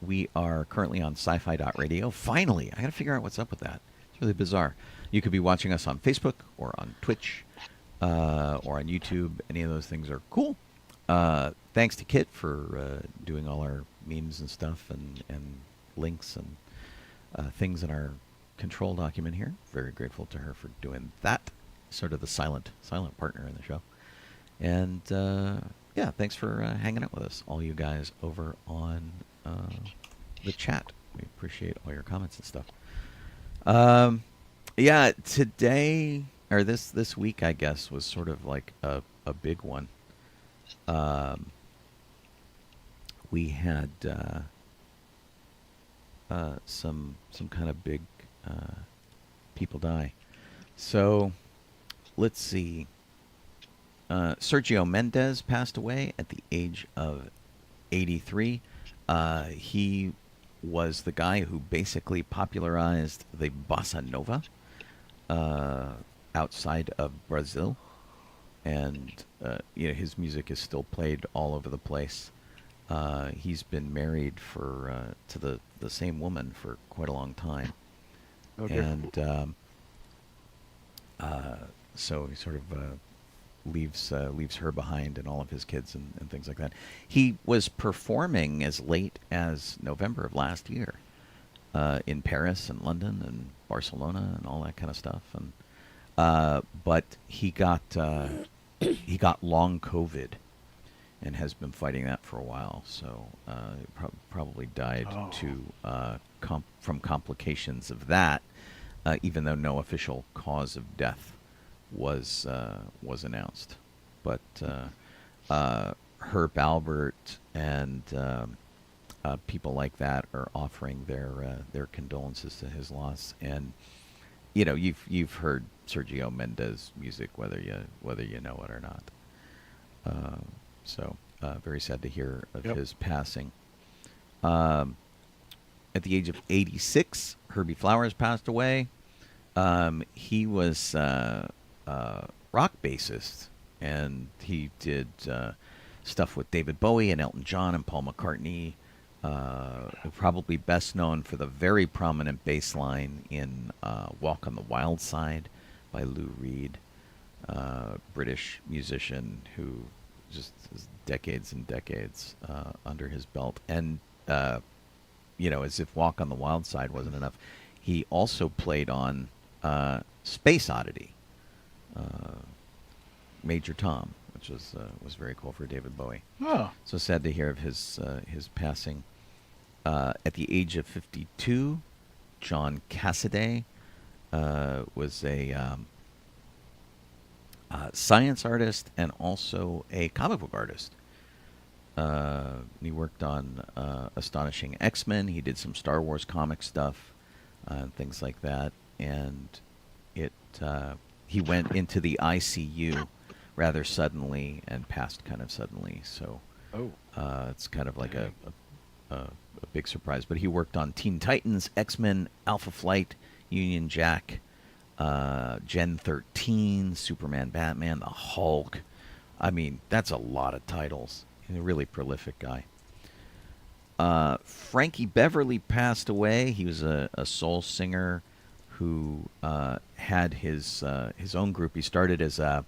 we are currently on sci-fi.radio. Finally, I got to figure out what's up with that. It's really bizarre. You could be watching us on Facebook or on Twitch or on YouTube. Any of those things are cool. Thanks to Kit for doing all our memes and stuff and links and things in our control document here. Very grateful to her for doing that. Sort of the silent partner in the show. And yeah, thanks for hanging out with us, all you guys over on the chat. We appreciate all your comments and stuff. Yeah, today or this week, I guess, was sort of like a big one. we had some kind of big people die. So let's see. Sergio Mendes passed away at the age of 83. He was the guy who basically popularized the bossa nova outside of Brazil, and his music is still played all over the place. He's been married to the same woman for quite a long time, and so he sort of leaves her behind and all of his kids and things like that. He was performing as late as November of last year in Paris and London and Barcelona and all that kind of stuff. And but he got long COVID and has been fighting that for a while. So probably died from complications of that, even though no official cause of death was announced. But Herb Albert and people like that are offering their condolences to his loss. And you've heard Sergio Mendes music, whether you know it or not. So very sad to hear of his passing. At the age of 86, Herbie Flowers passed away. He was rock bassist, and he did stuff with David Bowie and Elton John and Paul McCartney. Probably best known for the very prominent bass line in Walk on the Wild Side by Lou Reed, British musician who just has decades and decades under his belt. And, as if Walk on the Wild Side wasn't enough, he also played on Space Oddity, Major Tom, which was very cool for David Bowie. Oh. So sad to hear of his passing. At the age of 52, John Cassaday was a science artist and also a comic book artist. He worked on Astonishing X-Men. He did some Star Wars comic stuff and things like that. And he went into the ICU rather suddenly and passed kind of suddenly. So it's kind of like a big surprise. But he worked on Teen Titans, X-Men, Alpha Flight, Union Jack, Gen 13, Superman, Batman, the Hulk. I mean, that's a lot of titles. He's a really prolific guy. Frankie Beverly passed away. He was a soul singer who had his own group. He started as a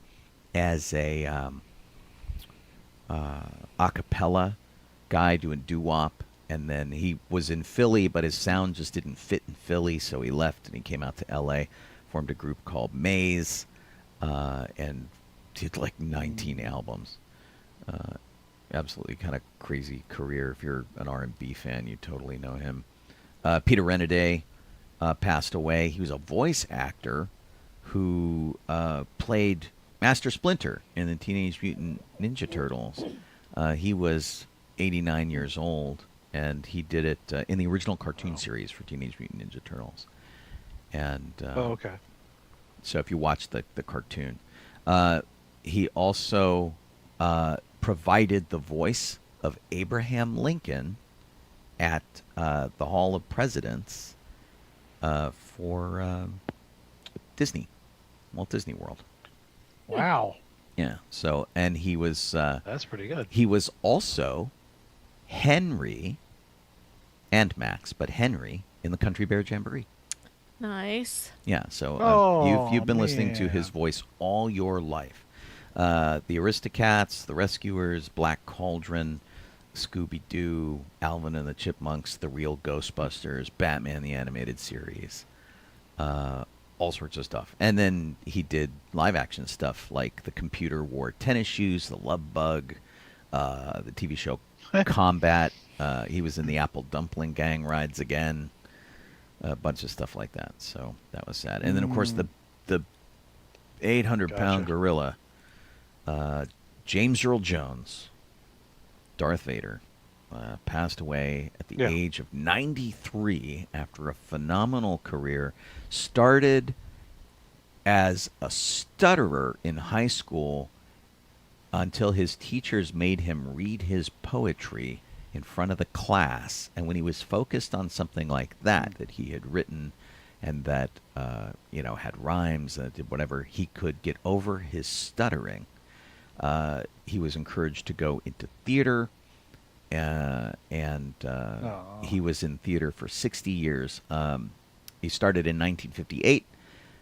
cappella guy doing doo-wop, and then he was in Philly, but his sound just didn't fit in Philly, so he left and he came out to L.A., formed a group called Maze, and did like 19 albums. Absolutely kind of crazy career. If you're an R&B fan, you totally know him. Peter Renaday passed away. He was a voice actor who played Master Splinter in the Teenage Mutant Ninja Turtles. He was 89 years old, and he did it in the original cartoon series for Teenage Mutant Ninja Turtles. And okay. So if you watch the cartoon, he also provided the voice of Abraham Lincoln at the Hall of Presidents for Disney, Walt Disney World. Wow. Yeah. So, and he was That's pretty good. He was also Henry and Max, but Henry in the Country Bear Jamboree. Nice. Yeah. So you've been listening to man. his voice all your life. The Aristocats, The Rescuers, Black Cauldron, Scooby-Doo, Alvin and the Chipmunks, The Real Ghostbusters, Batman the Animated Series, all sorts of stuff. And then he did live-action stuff like The Computer Wore Tennis Shoes, The Love Bug, the TV show Combat. He was in the Apple Dumpling Gang Rides Again, a bunch of stuff like that. So that was sad. And then, of course, the 800-pound gorilla, James Earl Jones, Darth Vader. passed away at the Yeah. age of 93 after a phenomenal career. Started as a stutterer in high school until his teachers made him read his poetry in front of the class. And when he was focused on something like that he had written and that, had rhymes, did whatever, he could get over his stuttering. He was encouraged to go into theater, and he was in theater for 60 years. He started in 1958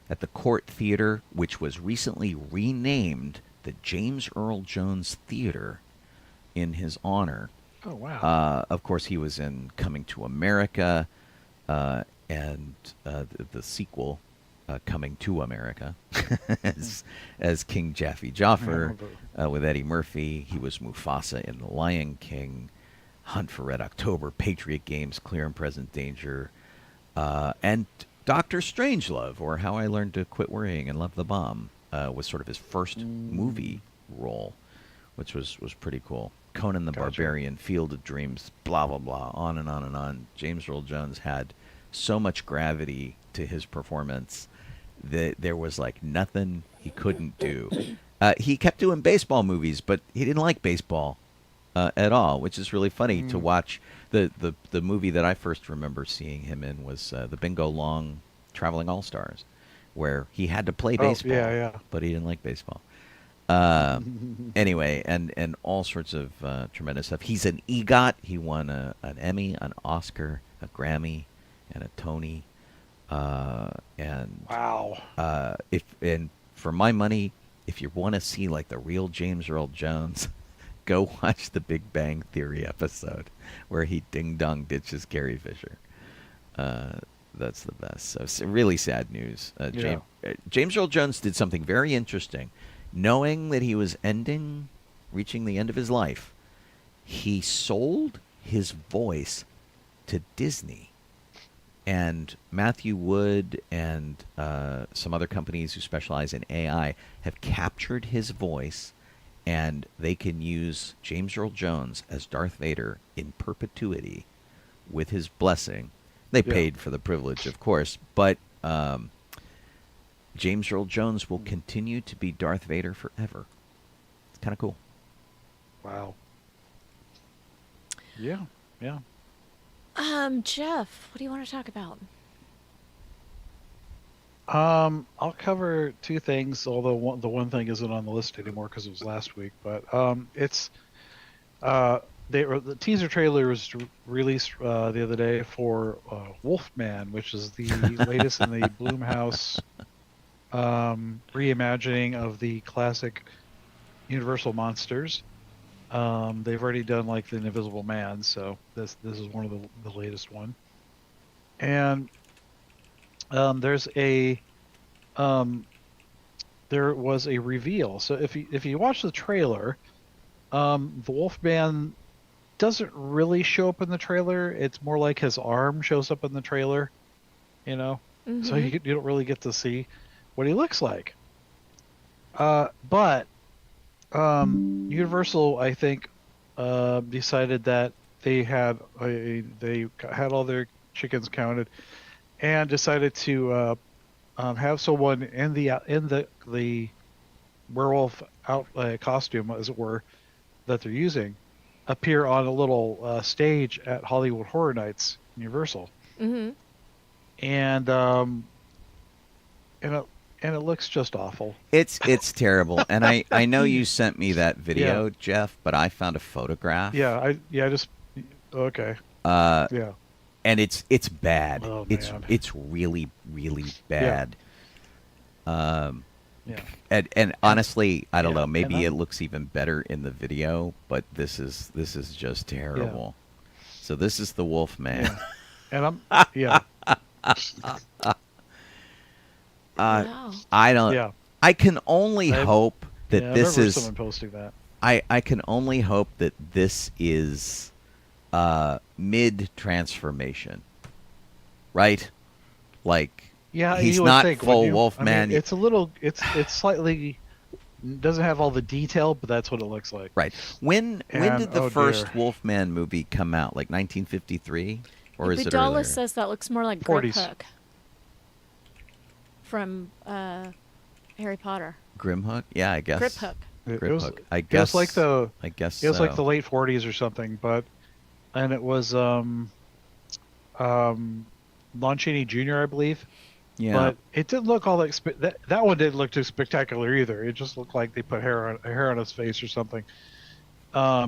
at the Court Theater, which was recently renamed the James Earl Jones Theater in his honor. Oh, wow. Of course, he was in Coming to America and the sequel, Coming to America, as King Jaffe Joffer with Eddie Murphy. He was Mufasa in The Lion King, Hunt for Red October, Patriot Games, Clear and Present Danger, and Dr. Strangelove, or How I Learned to Quit Worrying and Love the Bomb, was sort of his first movie role, which was pretty cool. Conan the Barbarian, Field of Dreams, blah, blah, blah, on and on and on. James Earl Jones had so much gravity to his performance that there was like nothing he couldn't do. He kept doing baseball movies, but he didn't like baseball at all, which is really funny to watch. The movie that I first remember seeing him in was the Bingo Long Traveling All-Stars, where he had to play baseball, but he didn't like baseball. Anyway, and all sorts of tremendous stuff. He's an EGOT. He won an Emmy, an Oscar, a Grammy, and a Tony. And Wow. And for my money, if you want to see like the real James Earl Jones, go watch the Big Bang Theory episode where he ding-dong ditches Carrie Fisher. That's the best. So it's really sad news. James Earl Jones did something very interesting. Knowing that he was reaching the end of his life, he sold his voice to Disney. And Matthew Wood and some other companies who specialize in AI have captured his voice, and they can use James Earl Jones as Darth Vader in perpetuity with his blessing. They paid for the privilege, of course, but James Earl Jones will continue to be Darth Vader forever. It's kind of cool. Wow. Yeah. Jeff, what do you want to talk about? I'll cover two things, although the one thing isn't on the list anymore because it was last week. But it's the teaser trailer was released the other day for Wolfman, which is the latest in the Blumhouse reimagining of the classic Universal monsters. They've already done like the Invisible Man, so this is one of the latest one. And there was a reveal. So if you watch the trailer, the Wolfman doesn't really show up in the trailer. It's more like his arm shows up in the trailer, So you don't really get to see what he looks like. But Universal, I think, decided that they had all their chickens counted, and decided to have someone in the werewolf costume, as it were, that they're using, appear on a little stage at Hollywood Horror Nights, Universal. Mm-hmm. And it looks just awful. It's terrible. And I know you sent me that video, Jeff, but I found a photograph. Okay. And it's bad. Oh, man. It's really, really bad. Yeah. And honestly, I don't know. And Maybe it looks even better in the video, but this is just terrible. So this is the Wolfman. Yeah. And Wow. I don't. Yeah. I can only hope that this I remember is. someone posting that. I can only hope that this is mid transformation, right? Like, Yeah, he's you would not think, full wouldn't you? Wolfman. I mean, it's slightly doesn't have all the detail, but that's what it looks like. Right. When And, did the oh, first dear. Wolfman movie come out? Like 1953, or is it earlier? Budala says that looks more like Grip 40s. Hook from Harry Potter. Grimhook? Yeah, I guess. Grip Hook. It Grip was, Hook. I it guess. was like the I guess. it was like so. the late 40s or something, and it was Lon Chaney Jr., I believe. Yeah. But it didn't look all that one didn't look too spectacular either. It just looked like they put hair on his face or something.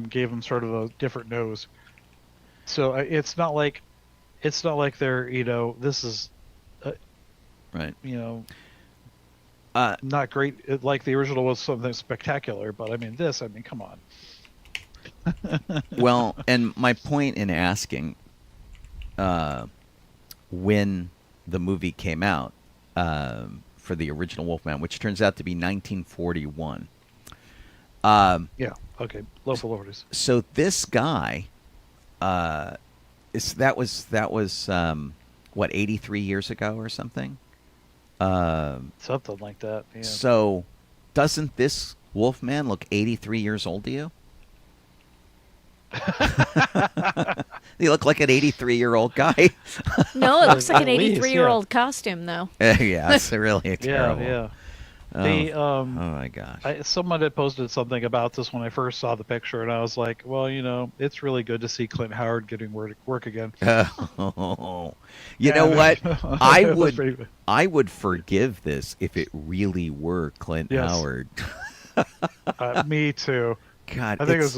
Gave him sort of a different nose. So it's not like they're this is right. Not great. Like the original was something spectacular, but I mean come on. Well, and my point in asking when the movie came out for the original Wolfman, which turns out to be 1941. Yeah. Okay. Local orders. So this guy, that was what, 83 years ago or something. Something like that. Yeah. So doesn't this Wolfman look 83 years old to you? You look like an 83-year-old guy. No, it looks like an At least, 83-year-old costume, though. Yeah, it's really terrible. Yeah. Oh, Oh my gosh. Someone had posted something about this when I first saw the picture, and I was like, well, it's really good to see Clint Howard getting work again. You know what? It was pretty good. I would forgive this if it really were Clint Yes. Howard. Me too. God, I think it was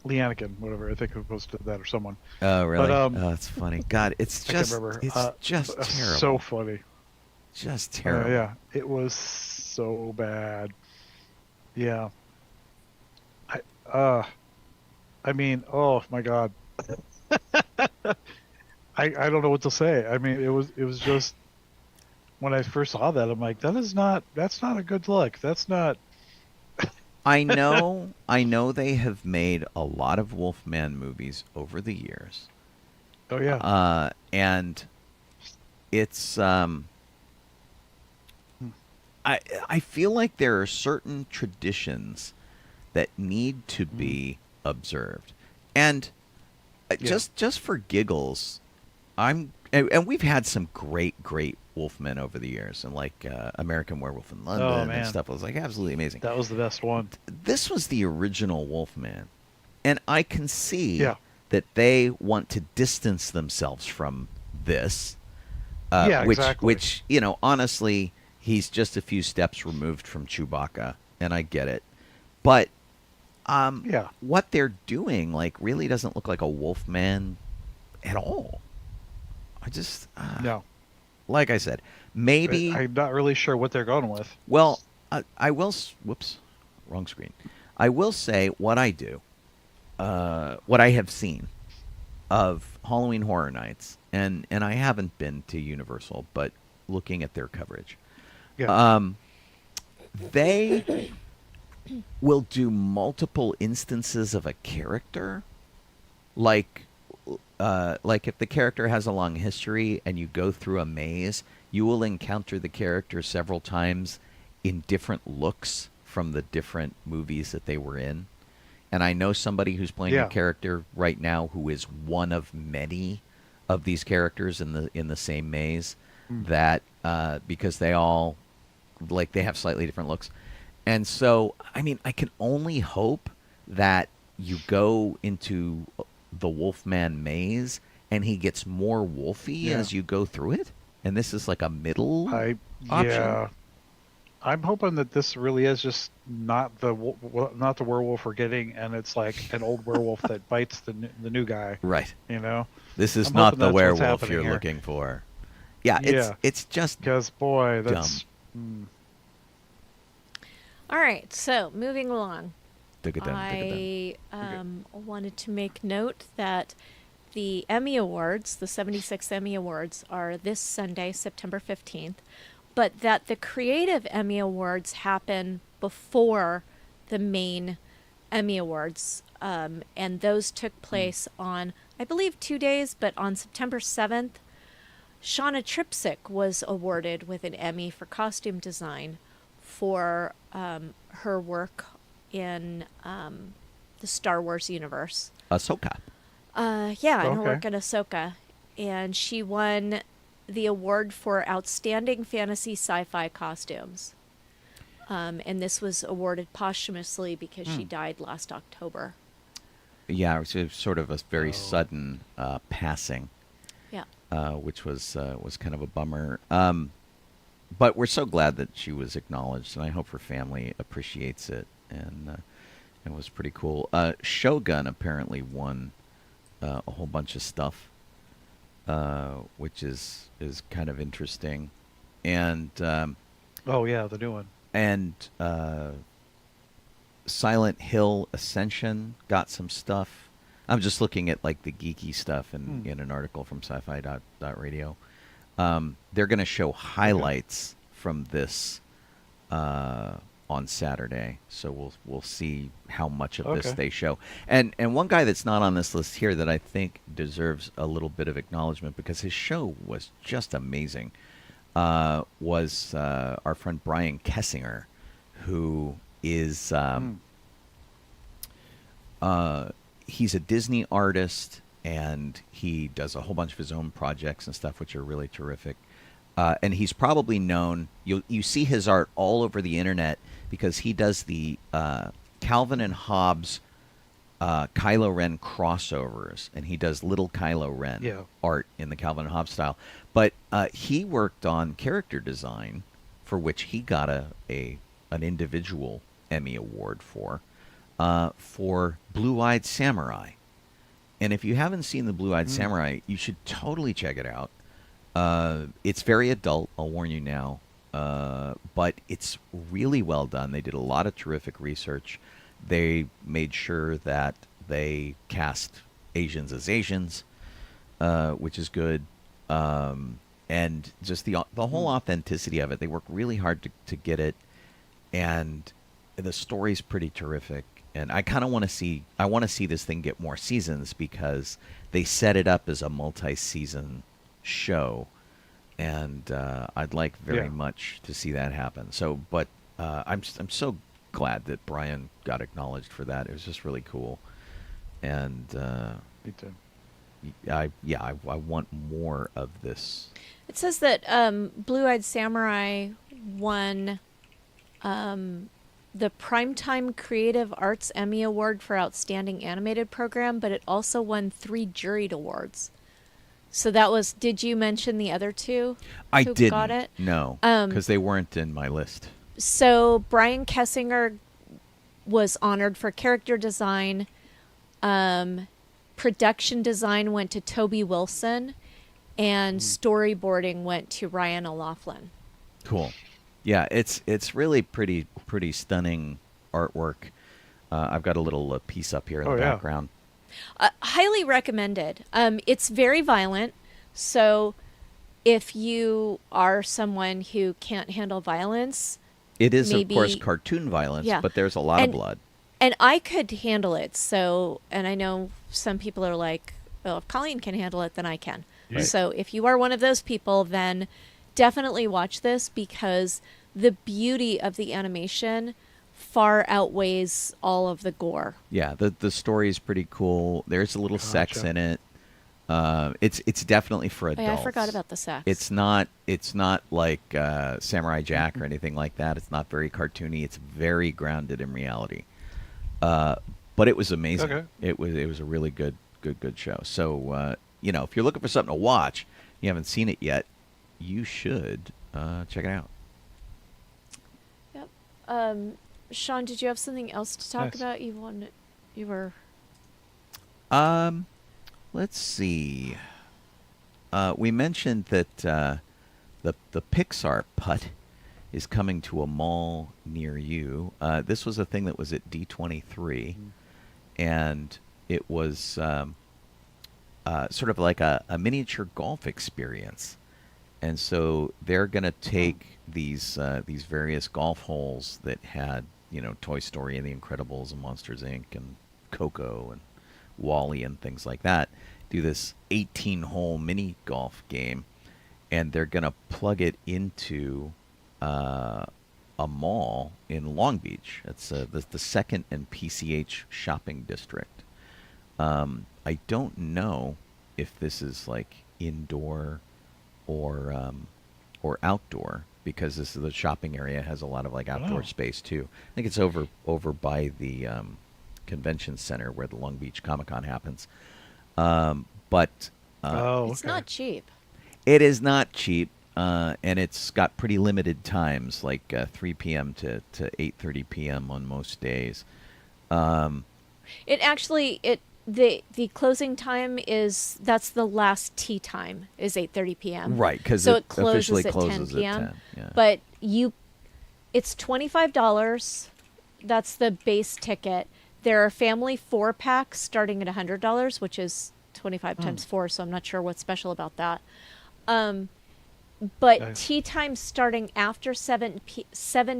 Leannikin, whatever. I think who posted that or someone. Oh, really? But, That's funny. God, it's I can't just remember. it's just terrible. So funny. Just terrible. Yeah, it was so bad. Yeah. I mean, oh my God. I don't know what to say. I mean, it was just when I first saw that, I'm like, that's not a good look. That's not. I know they have made a lot of Wolfman movies over the years. Oh yeah. And it's I feel like there are certain traditions that need to be observed. And just for giggles, and we've had some great Wolfmen over the years, and like American Werewolf in London and stuff. It was like absolutely amazing. That was the best one. This was the original Wolfman, and I can see Yeah. that they want to distance themselves from this. Exactly. Which honestly, he's just a few steps removed from Chewbacca, and I get it. But what they're doing really doesn't look like a Wolfman at all. I just No. like I said, maybe I'm not really sure what they're going with. Well, I will. Whoops, wrong screen. I will say what I do, what I have seen of Halloween Horror Nights, and I haven't been to Universal, but looking at their coverage, they will do multiple instances of a character, like if the character has a long history and you go through a maze, you will encounter the character several times in different looks from the different movies that they were in. And I know somebody who's playing a character right now who is one of many of these characters in the same maze, that because they all they have slightly different looks. And so, I mean, I can only hope that you go into the Wolfman maze and he gets more wolfy as you go through it, and this is like a middle option. Yeah. I'm hoping that this really is just not the werewolf we're getting, and it's like an old werewolf that bites the new guy. Right. I'm This is not hoping the that's what's werewolf happening you're here. looking for. Yeah, it's just because boy, that's All right, so moving along. Dug-a-dum, I wanted to make note that the Emmy Awards, the 76th Emmy Awards, are this Sunday, September 15th, but that the Creative Emmy Awards happen before the main Emmy Awards, and those took place on, I believe, 2 days, but on September 7th, Shauna Tripsick was awarded with an Emmy for costume design for her work in the Star Wars universe. Ahsoka. Yeah, and her Okay. work in Ahsoka. And she won the award for Outstanding Fantasy Sci-Fi Costumes. And this was awarded posthumously because she died last October. Yeah, it was sort of a very sudden passing, Yeah. which was kind of a bummer. But we're so glad that she was acknowledged, and I hope her family appreciates it. And it was pretty cool. Shogun apparently won a whole bunch of stuff, which is kind of interesting. And Oh yeah, the new one. and Silent Hill Ascension got some stuff. I'm just looking at like the geeky stuff in an article from sci-fi.radio. They're going to show highlights from this on Saturday, so we'll see how much of this Okay. they show. And one guy that's not on this list here that I think deserves a little bit of acknowledgement because his show was just amazing was our friend Brian Kessinger, who is he's a Disney artist, and he does a whole bunch of his own projects and stuff, which are really terrific. And he's probably known. You see his art all over the internet because he does the Calvin and Hobbes Kylo Ren crossovers, and he does little Kylo Ren art in the Calvin and Hobbes style. But he worked on character design, for which he got an individual Emmy award for Blue-Eyed Samurai. And if you haven't seen the Blue-Eyed Samurai, you should totally check it out. It's very adult, I'll warn you now, but it's really well done. They did a lot of terrific research. They made sure that they cast Asians as Asians, which is good. And just the whole authenticity of it. They work really hard to get it, and the story's pretty terrific. And I kind of want to see this thing get more seasons because they set it up as a multi-season show, and I'd like very much to see that happen. So, but I'm so glad that Brian got acknowledged for that. It was just really cool, and Me too. I want more of this. It says that Blue-Eyed Samurai won the Primetime Creative Arts Emmy Award for Outstanding Animated Program, but it also won 3 juried awards. So that was. Did you mention the other two? I who didn't. Got it? No, because they weren't in my list. So Brian Kessinger was honored for character design. Production design went to Toby Wilson, and storyboarding went to Ryan O'Loughlin. Cool. Yeah, it's really pretty stunning artwork. I've got a little piece up here in the background. Highly recommended. It's very violent, so if you are someone who can't handle violence, it is maybe, of course cartoon violence, but there's a lot of blood. And I could handle it. So, and I know some people are like, "Oh, if Colleen can handle it, then I can." Right. So, if you are one of those people, then definitely watch this because the beauty of the animation far outweighs all of the gore. Yeah, the story is pretty cool. There's a little sex in it. It's definitely for adults. Oh, yeah, I forgot about the sex. It's not like Samurai Jack or anything like that. It's not very cartoony. It's very grounded in reality. But it was amazing. Okay. It was a really good show. So if you're looking for something to watch, you haven't seen it yet, you should check it out. Yep. Sean, did you have something else to talk Nice. about? You were. Let's see. We mentioned that the Pixar Putt is coming to a mall near you. This was a thing that was at D23, and it was sort of like a miniature golf experience. And so they're going to take these various golf holes that had, Toy Story and The Incredibles and Monsters Inc. and Coco and Wall-E and things like that, do this 18-hole mini golf game. and they're going to plug it into a mall in Long Beach. It's the second and PCH shopping district. I don't know if this is like indoor or outdoor, because this is the shopping area has a lot of like outdoor space too. I think it's over by the convention center where the Long Beach Comic-Con happens. But It's not cheap. it is not cheap, and it's got pretty limited times, like 3 p.m. to 8:30 p.m. on most days. It actually the closing time that's the last tea time is 8:30 p.m. Right, because so it officially at 10 closes p.m. at 10. Yeah. But it's $25. That's the base ticket. There are family 4-packs starting at $100, which is 25 times 4. So I'm not sure what's special about that. But Nice. tea time starting after 7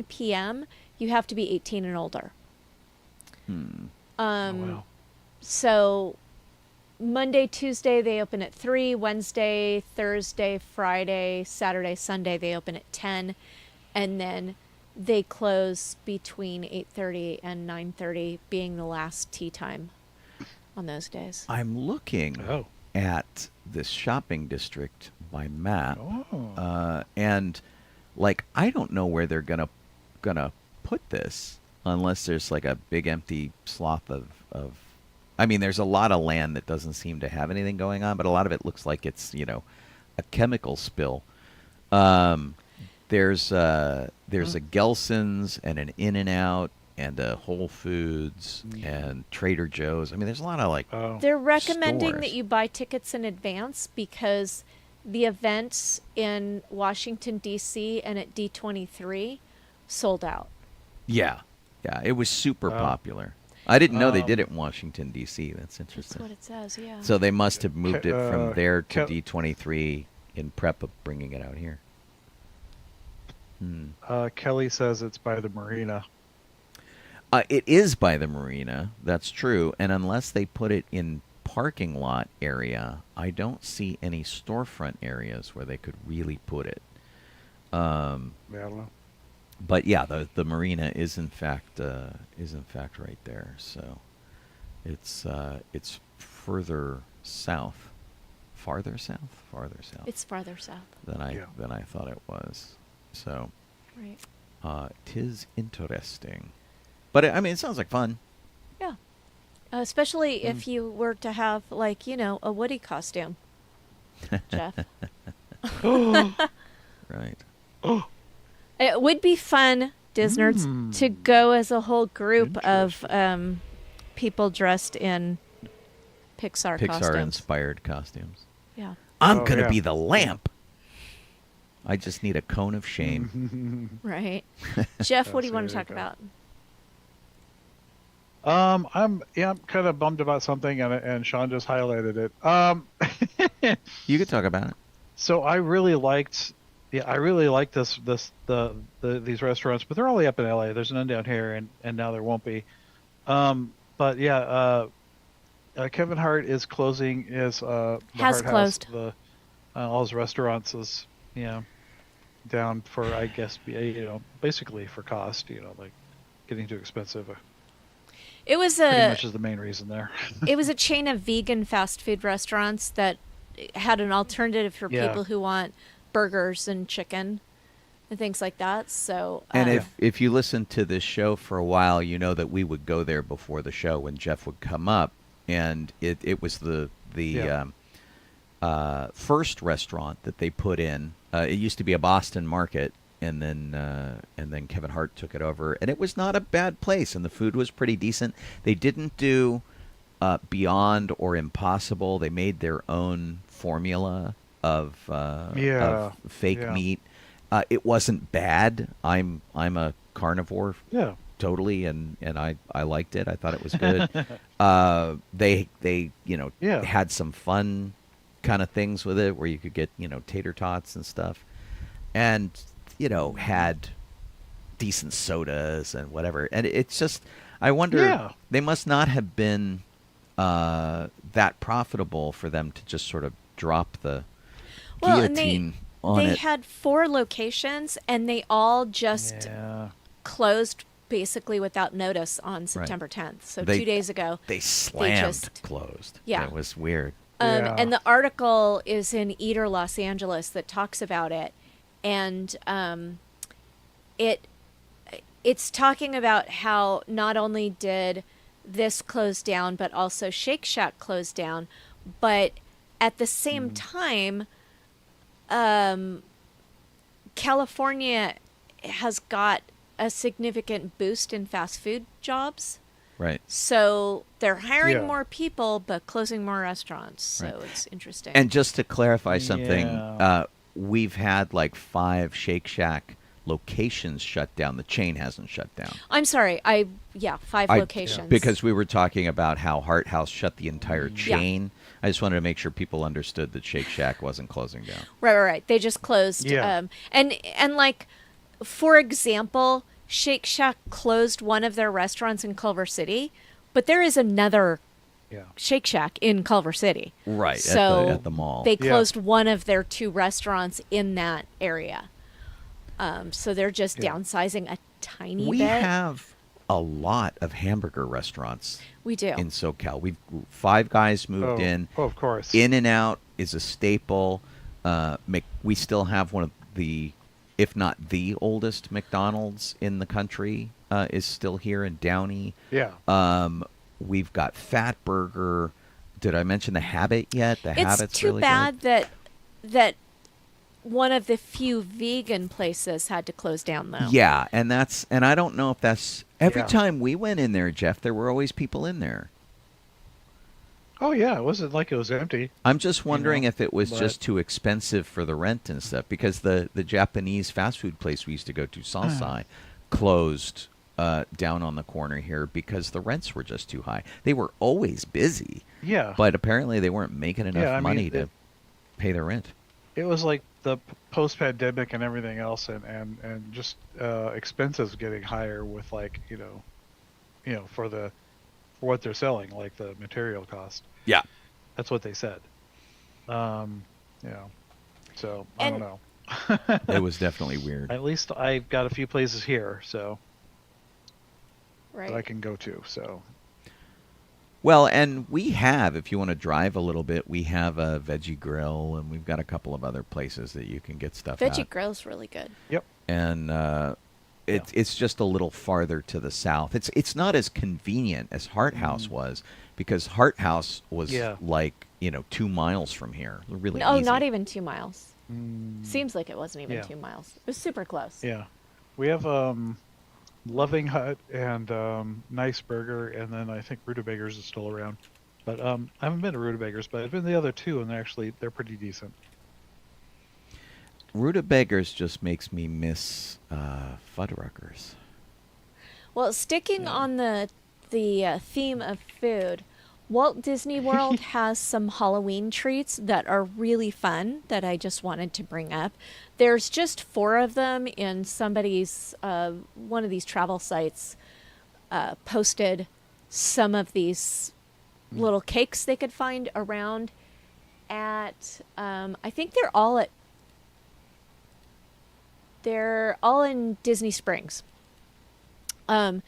p.m. You have to be 18 and older. Wow. So Monday, Tuesday, they open at 3. Wednesday, Thursday, Friday, Saturday, Sunday, they open at 10. And then they close between 8:30 and 9:30, being the last tea time on those days. I'm looking at this shopping district by map, and like I don't know where they're gonna put this unless there's like a big empty swath of. I mean, there's a lot of land that doesn't seem to have anything going on, but a lot of it looks like it's a chemical spill. There's a Gelson's and an In-N-Out and a Whole Foods and Trader Joe's. I mean, there's a lot of like. They're recommending stores. that you buy tickets in advance because the events in Washington, D.C. and at D23 sold out. Yeah, it was super popular. I didn't know they did it in Washington, D.C. That's interesting. That's what it says, yeah. So they must have moved it from there to Ke- D23 in prep of bringing it out here. Kelly says it's by the marina. It is by the marina. That's true. And unless they put it in parking lot area, I don't see any storefront areas where they could really put it. Yeah, I don't know. But yeah, the marina is in fact right there. So it's farther south. It's farther south. than I thought it was. So Right. 'Tis interesting. But I mean, it sounds like fun. Yeah. Especially if you were to have, like, a Woody costume, Jeff. Right. It would be fun, Disnerds, to go as a whole group of people dressed in Pixar costumes. Pixar-inspired costumes. Yeah. I'm going to be the lamp. I just need a cone of shame. Right. Jeff, what do you want to There talk you go. about? I'm kind of bummed about something, and Sean just highlighted it. You could talk about it. So I really liked these restaurants, but they're only up in LA. There's none down here, and now there won't be. But yeah, Kevin Hart is closing his the Has Hart House, closed. all his restaurants is down for, I guess, basically for cost. Like getting too expensive. It was Pretty much is the main reason there. it was a chain of vegan fast food restaurants that had an alternative for Yeah. people who want burgers and chicken and things like that. So And if you listen to this show for a while, you know that we would go there before the show when Jeff would come up, and it was the first restaurant that they put in. It used to be a Boston Market, and then Kevin Hart took it over, and it was not a bad place, and the food was pretty decent. They didn't do Beyond or Impossible. They made their own formula of fake meat. It wasn't bad. I'm a carnivore. Yeah. Totally, and I liked it. I thought it was good. They had some fun kind of things with it where you could get tater tots and stuff, and had decent sodas and whatever. And it's just, I wonder, they must not have been that profitable for them to just sort of drop the Well, and guillotine on they it. had 4 locations, and they all just Yeah. closed basically without notice on September 10th. So They- 2 days ago. They slammed just- closed. Yeah. It was weird. Yeah. And the article is in Eater Los Angeles that talks about it, and it's talking about how not only did this close down, but also Shake Shack closed down, but at the same time, California has got a significant boost in fast food jobs. Right. So they're hiring Yeah. more people, but closing more restaurants. So Right. it's interesting. And just to clarify something, Yeah. we've had like 5 Shake Shack locations shut down. The chain hasn't shut down. I'm sorry. 5 locations. Because we were talking about how Heart House shut the entire chain. I just wanted to make sure people understood that Shake Shack wasn't closing down. Right. They just closed. Yeah. And like, for example, Shake Shack closed one of their restaurants in Culver City, but there is another Yeah. Shake Shack in Culver City. Right, So at the mall. They Yeah. closed one of their 2 restaurants in that area. So they're just Yeah. downsizing a tiny We bit. have a lot of hamburger restaurants We do. in SoCal. We've 5 Guys moved in. Oh, of course. In and Out is a staple. We still have one of the, if not the oldest McDonald's in the country, is still here in Downey. Yeah. We've got Fat Burger. Did I mention the Habit yet? The It's Habit's too really bad good. that one of the few vegan places had to close down, though. Yeah, and I don't know if that's every Yeah. time we went in there, Jeff. There were always people in there. Oh yeah, it wasn't like it was empty. I'm just wondering if it was but- just too expensive for the rent and stuff, because the Japanese fast food place we used to go to, Sansai, closed down on the corner here because the rents were just too high. They were always busy, Yeah. but apparently they weren't making enough I mean, money to pay the rent. It was like the post-pandemic and everything else, and just expenses getting higher with like for what they're selling, like the material cost. Yeah. That's what they said. So I And- don't know. It was definitely weird. At least I've got a few places here, so Right. that I can go to. So Well, and we have, if you want to drive a little bit, we have a Veggie Grill, and we've got a couple of other places that you can get stuff Veggie at. Grill's really good. yep. And it's just a little farther to the south. It's not as convenient as Heart House was, because Heart House was Yeah. like 2 miles from here. Really No, easy. not even 2 miles. Seems like it wasn't even Yeah. 2 miles. It was super close. Yeah, we have Loving Hut and Nice Burger, and then I think Rutabagas is still around. But I haven't been to Rutabagas, but I've been to the other 2, and they're pretty decent. Rutabagas just makes me miss Fuddruckers. Well, sticking on the theme of food, Walt Disney World has some Halloween treats that are really fun that I just wanted to bring up. There's just 4 of them in somebody's one of these travel sites posted some of these little cakes they could find around at I think they're all in Disney Springs. Sean,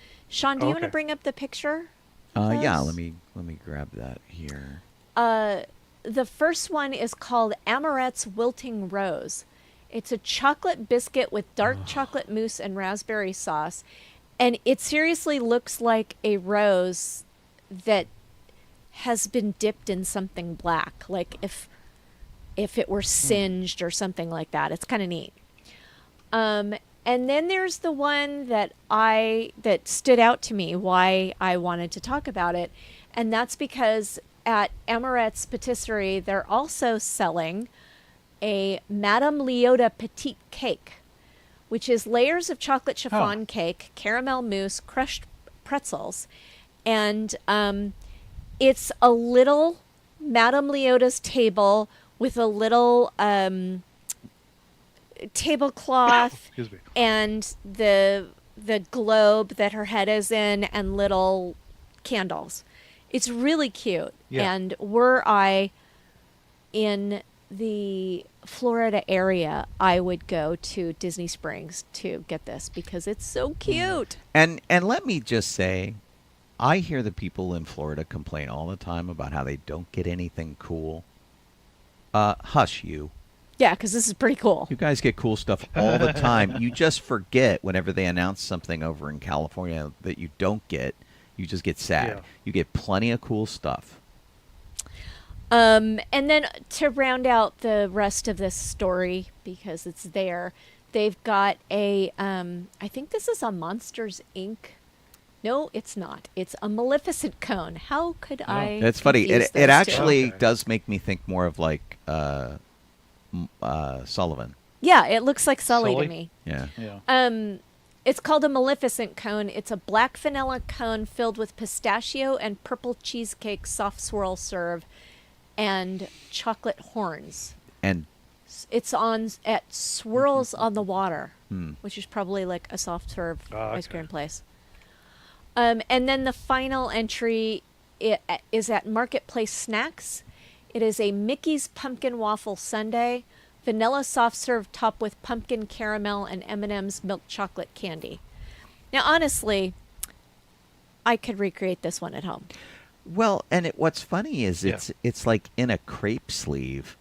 do you want to Okay. bring up the picture? of Yeah, those? let me grab that here. The first one is called Amorette's Wilting Rose. It's a chocolate biscuit with dark chocolate mousse and raspberry sauce, and it seriously looks like a rose that has been dipped in something black, like if it were singed or something like that. It's kind of neat. And then there's the one that stood out to me, why I wanted to talk about it, and that's because at Amorette's Patisserie they're also selling a Madame Leota Petite Cake, which is layers of chocolate chiffon cake, caramel mousse, crushed pretzels, and it's a little Madame Leota's table with a little tablecloth Excuse me. and the globe that her head is in and little candles. It's really cute. Yeah. And were I in the Florida area, I would go to Disney Springs to get this because it's so cute. And let me just say, I hear the people in Florida complain all the time about how they don't get anything cool. Hush you. Yeah, because this is pretty cool. You guys get cool stuff all the time. You just forget whenever they announce something over in California that you don't get. You just get sad. Yeah. You get plenty of cool stuff. And then to round out the rest of this story, because it's there, they've got a, I think this is a Monsters, Inc. No, it's not. It's a Maleficent cone. How could I? That's funny. confuse It those two? actually Okay. does make me think more of like Sullivan. Yeah, it looks like Sully Sully? to me. Yeah. Yeah. It's called a Maleficent cone. It's a black vanilla cone filled with pistachio and purple cheesecake soft swirl serve and chocolate horns. And It's on at Swirls on the Water, which is probably like a soft serve ice okay. cream place. And then the final entry is at Marketplace Snacks. It is a Mickey's Pumpkin Waffle Sundae, vanilla soft serve topped with pumpkin caramel and M&M's milk chocolate candy. Now, honestly, I could recreate this one at home. well, and what's funny is Yeah. it's like in a crepe sleeve.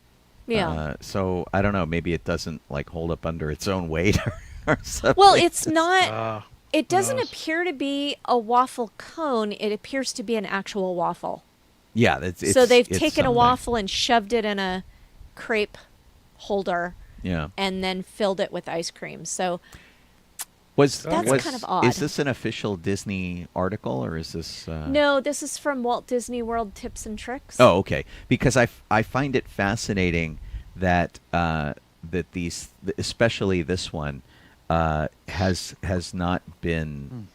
Yeah. So I don't know. Maybe it doesn't like hold up under its own weight or something. Well, it's not. It doesn't knows? appear to be a waffle cone. It appears to be an actual waffle. Yeah. It's So they've it's taken a something. waffle and shoved it in a crepe holder Yeah. and then filled it with ice cream. So Was That's kind of odd. Is this an official Disney article or is this? no, this is from Walt Disney World Tips and Tricks. Oh, okay. Because I find it fascinating that that these, especially this one, has not been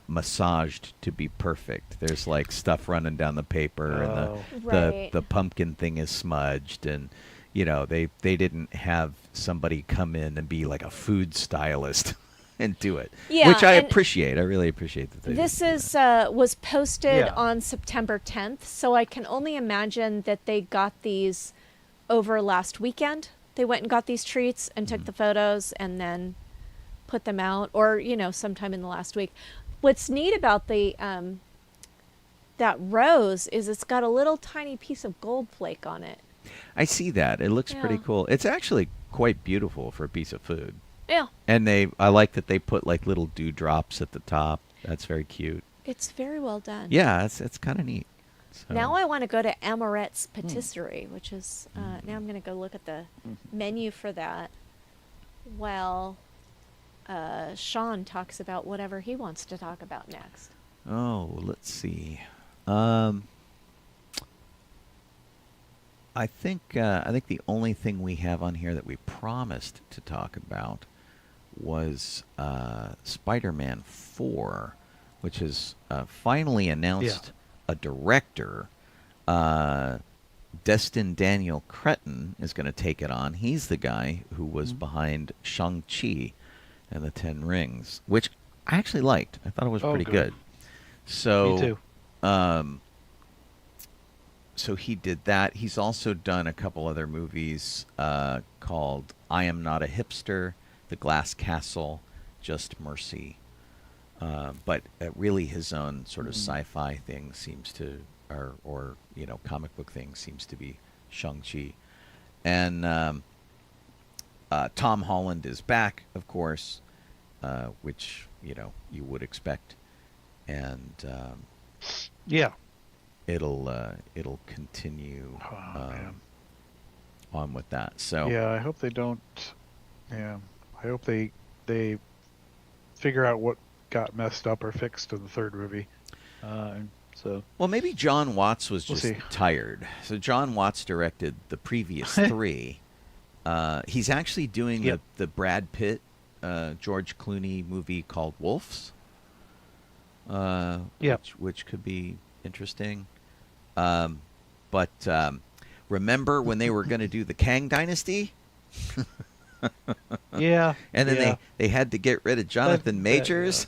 massaged to be perfect. There's like stuff running down the paper, Oh. and Right. the pumpkin thing is smudged, and they didn't have somebody come in and be like a food stylist and do it, Yeah, which I and appreciate. I really appreciate that. This didn't do is that. was posted Yeah. on September 10th, so I can only imagine that they got these over last weekend. They went and got these treats and took the photos and then put them out, or sometime in the last week. What's neat about the that rose is it's got a little tiny piece of gold flake on it. I see that. It looks pretty Yeah. cool. It's actually quite beautiful for a piece of food. Yeah, And I like that they put like little dewdrops at the top. That's very cute. it's very well done. Yeah, it's kind of neat. So, Now I want to go to Amorette's Patisserie, which is now I'm going to go look at the menu for that. Well, Sean talks about whatever he wants to talk about next. oh, let's see. I think the only thing we have on here that we promised to talk about was Spider-Man 4, which has finally announced a director. Destin Daniel Cretton is going to take it on. He's the guy who was behind Shang-Chi and the Ten Rings, which I actually liked. I thought it was Oh, pretty good. good. So, Me too. So he did that. He's also done a couple other movies called I Am Not a Hipster, The Glass Castle, Just Mercy. But really his own sort of sci-fi thing seems to, or comic book thing seems to be Shang-Chi. And Tom Holland is back, of course, which, you would expect. And Yeah. it'll continue Man. on with that. So Yeah, I hope they don't. Yeah, I hope they figure out what got messed up or fixed in the third movie. So well, maybe John Watts was We'll just see. tired. So John Watts directed the previous three. He's actually doing Yep. the Brad Pitt, George Clooney movie called Wolves. Yep. which could be interesting. But remember when they were going to do the Kang Dynasty? yeah, And then yeah. they had to get rid of Jonathan That- Majors.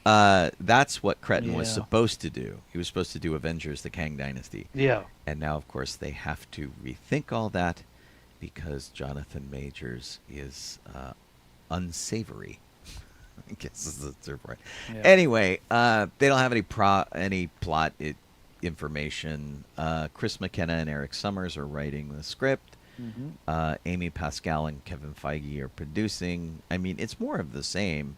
That's what Cretton was Yeah. supposed to do. He was supposed to do Avengers: The Kang Dynasty. Yeah. And now, of course, they have to rethink all that because Jonathan Majors is unsavory. I guess is the third part. Yeah. Anyway, they don't have any plot information. Chris McKenna and Eric Summers are writing the script. Amy Pascal and Kevin Feige are producing. I mean, it's more of the same,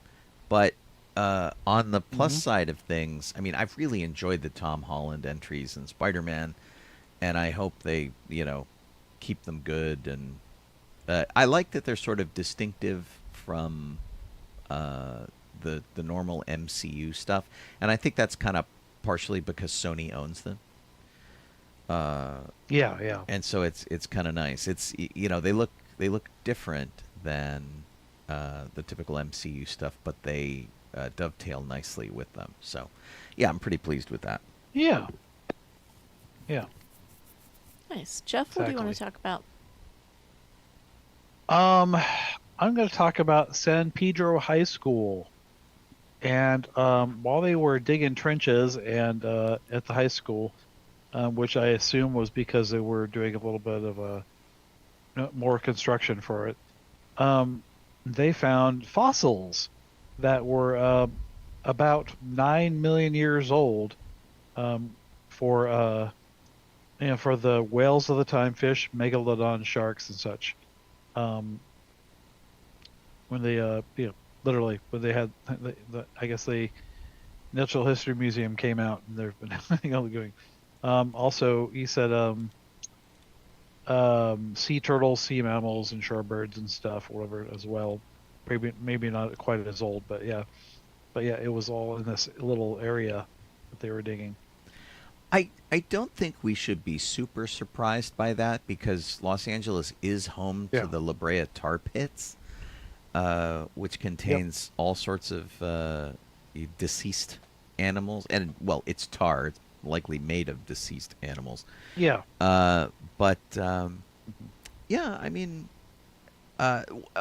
but on the plus side of things, I mean, I've really enjoyed the Tom Holland entries in Spider-Man, and I hope they, keep them good. And I like that they're sort of distinctive from the normal MCU stuff, and I think that's kind of partially because Sony owns them. Yeah. And so it's kind of nice. It's they look different than the typical MCU stuff, but they dovetail nicely with them. So yeah, I'm pretty pleased with that. Yeah. Nice. Jeff, what do you want to Exactly. talk about? I'm going to talk about San Pedro High School. And while they were digging trenches and at the high school, which I assume was because they were doing a little bit of more construction for it, they found fossils that were about 9 million years old for the whales of the time, fish, megalodon sharks, and such. When they literally when they had I guess the Natural History Museum came out, and there's been going. Also, he said sea turtles, sea mammals, and shorebirds and stuff, whatever as well. Maybe not quite as old, but yeah, it was all in this little area that they were digging. I don't think we should be super surprised by that, because Los Angeles is home to the La Brea tar pits, which contains all sorts of deceased animals, and well, it's tar. It's likely made of deceased animals. Yeah. But yeah, I mean,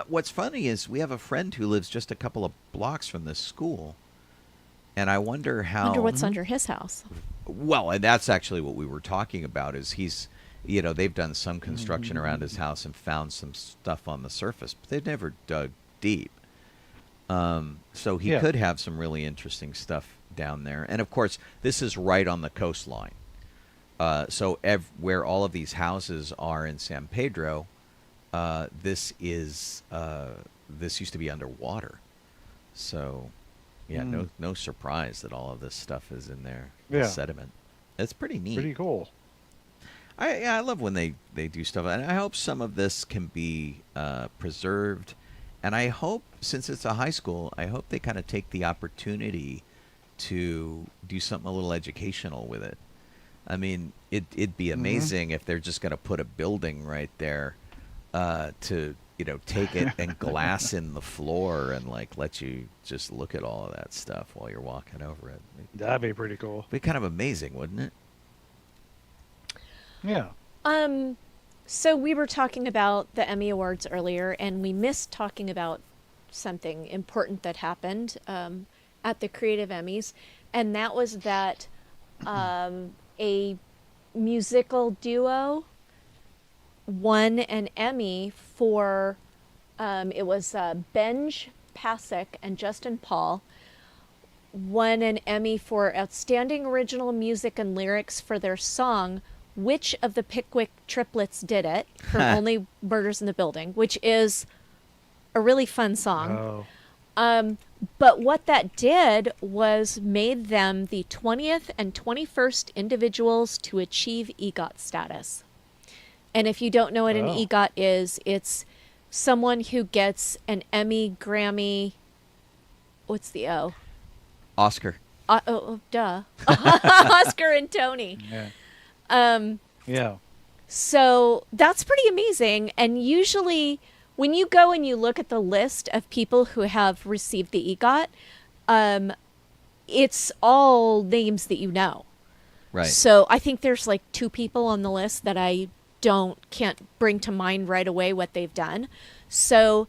what's funny is we have a friend who lives just a couple of blocks from this school, and I wonder how. Wonder what's under his house. Well, and that's actually what we were talking about. Is they've done some construction around his house and found some stuff on the surface, but they've never dug deep. So he could have some really interesting stuff down there. And of course, this is right on the coastline. So where all of these houses are in San Pedro, this used to be underwater. So yeah, no surprise that all of this stuff is in there. Yeah. Sediment. It's pretty neat. Pretty cool. I love when they do stuff, and I hope some of this can be preserved. And I hope, since it's a high school, I hope they kind of take the opportunity to do something a little educational with it. I mean, it'd be amazing if they're just going to put a building right there to take it and glass in the floor and let you just look at all of that stuff while you're walking over it. That'd be pretty cool. It'd be kind of amazing, wouldn't it? Yeah. So we were talking about the Emmy Awards earlier, and we missed talking about something important that happened at the Creative Emmys, and that was that a musical duo won an Emmy for it was Benj Pasek and Justin Paul won an Emmy for Outstanding Original Music and Lyrics for their song Which of the Pickwick Triplets Did It? From Only Murders in the Building, which is a really fun song. Oh. But what that did was made them the 20th and 21st individuals to achieve EGOT status. And if you don't know what an EGOT is, it's someone who gets an Emmy, Grammy, what's the O? Oscar. Duh. Oscar and Tony. Yeah. Yeah. So that's pretty amazing. And usually when you go and you look at the list of people who have received the EGOT, it's all names that you know. Right. So I think there's like 2 people on the list that I can't bring to mind right away what they've done. So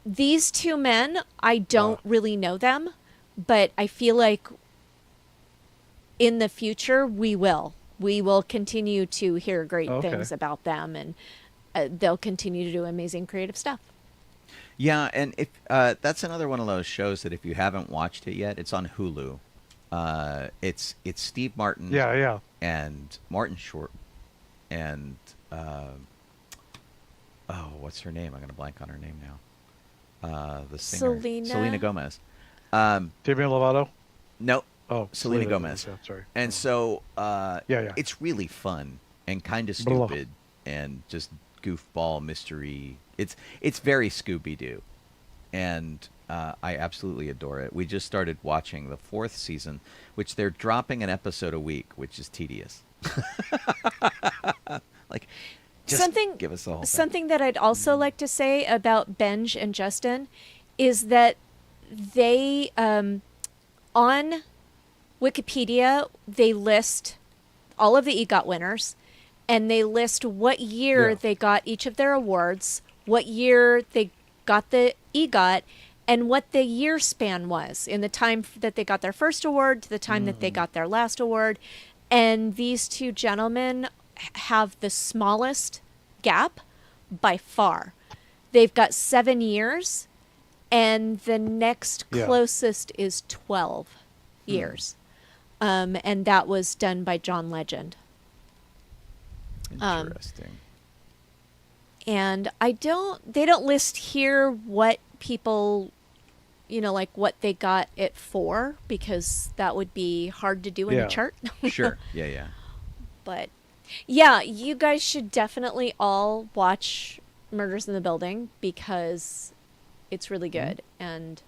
these 2 men, I don't really know them, but I feel like in the future we will continue to hear great things about them. And they'll continue to do amazing creative stuff. Yeah, and if that's another one of those shows that if you haven't watched it yet, it's on Hulu. It's Steve Martin. Yeah. And Martin Short, and what's her name? I'm gonna blank on her name now. The singer, Selena Gomez. Demi Lovato. No. Oh, Selena Gomez. Yeah, sorry. And so, yeah. it's really fun and kind of stupid and just goofball mystery. It's very Scooby-Doo, and I absolutely adore it. We just started watching the 4th season, which they're dropping an episode a week, which is tedious. Like, just give us the whole thing. Something that I'd also like to say about Benj and Justin is that they, on Wikipedia, they list all of the EGOT winners, and they list what year they got each of their awards, what year they got the EGOT, and what the year span was in the time that they got their first award to the time that they got their last award. And these two gentlemen have the smallest gap by far. They've got 7 years, and the next closest is 12 years. And that was done by John Legend. Interesting. And they don't list here what people, like what they got it for, because that would be hard to do in a chart. Sure. Yeah. But yeah, you guys should definitely all watch Murders in the Building because it's really good. And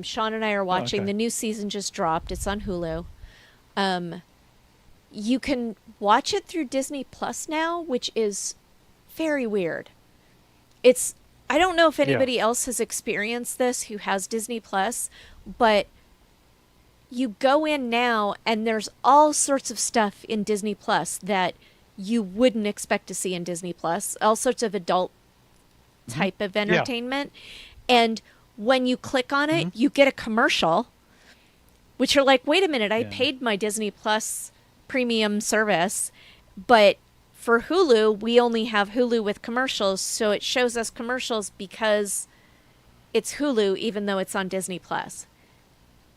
Sean and I are watching. The new season just dropped. It's on Hulu. You can watch it through Disney Plus now, which is very weird. I don't know if anybody else has experienced this who has Disney Plus, but you go in now and there's all sorts of stuff in Disney Plus that you wouldn't expect to see in Disney Plus, all sorts of adult type of entertainment. And when you click on it, you get a commercial, which you're like, wait a minute, I paid my Disney Plus premium service, but for Hulu, we only have Hulu with commercials, so it shows us commercials because it's Hulu, even though it's on Disney Plus.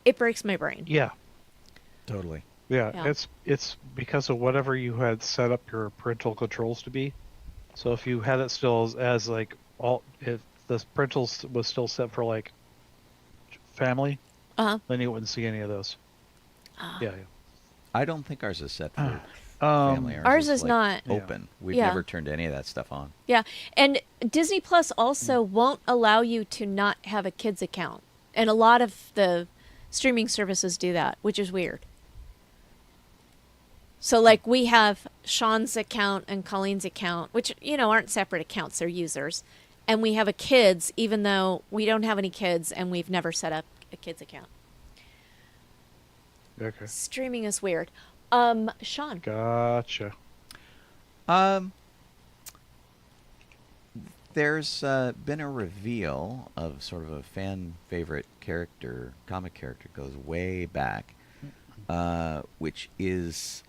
It breaks my brain. Yeah. Totally. Yeah. It's because of whatever you had set up your parental controls to be. So if you had it still as like if the parental was still set for like family, then you wouldn't see any of those. Yeah. I don't think ours is set for family. Ours is like not open. We've never turned any of that stuff on. Yeah, and Disney Plus also won't allow you to not have a kids account, and a lot of the streaming services do that, which is weird. So like we have Sean's account and Colleen's account, which aren't separate accounts, they're users, and we have a kids, even though we don't have any kids and we've never set up a kids account. Okay. Streaming is weird. Sean. Gotcha. There's been a reveal of sort of a fan favorite character, comic character, goes way back, which is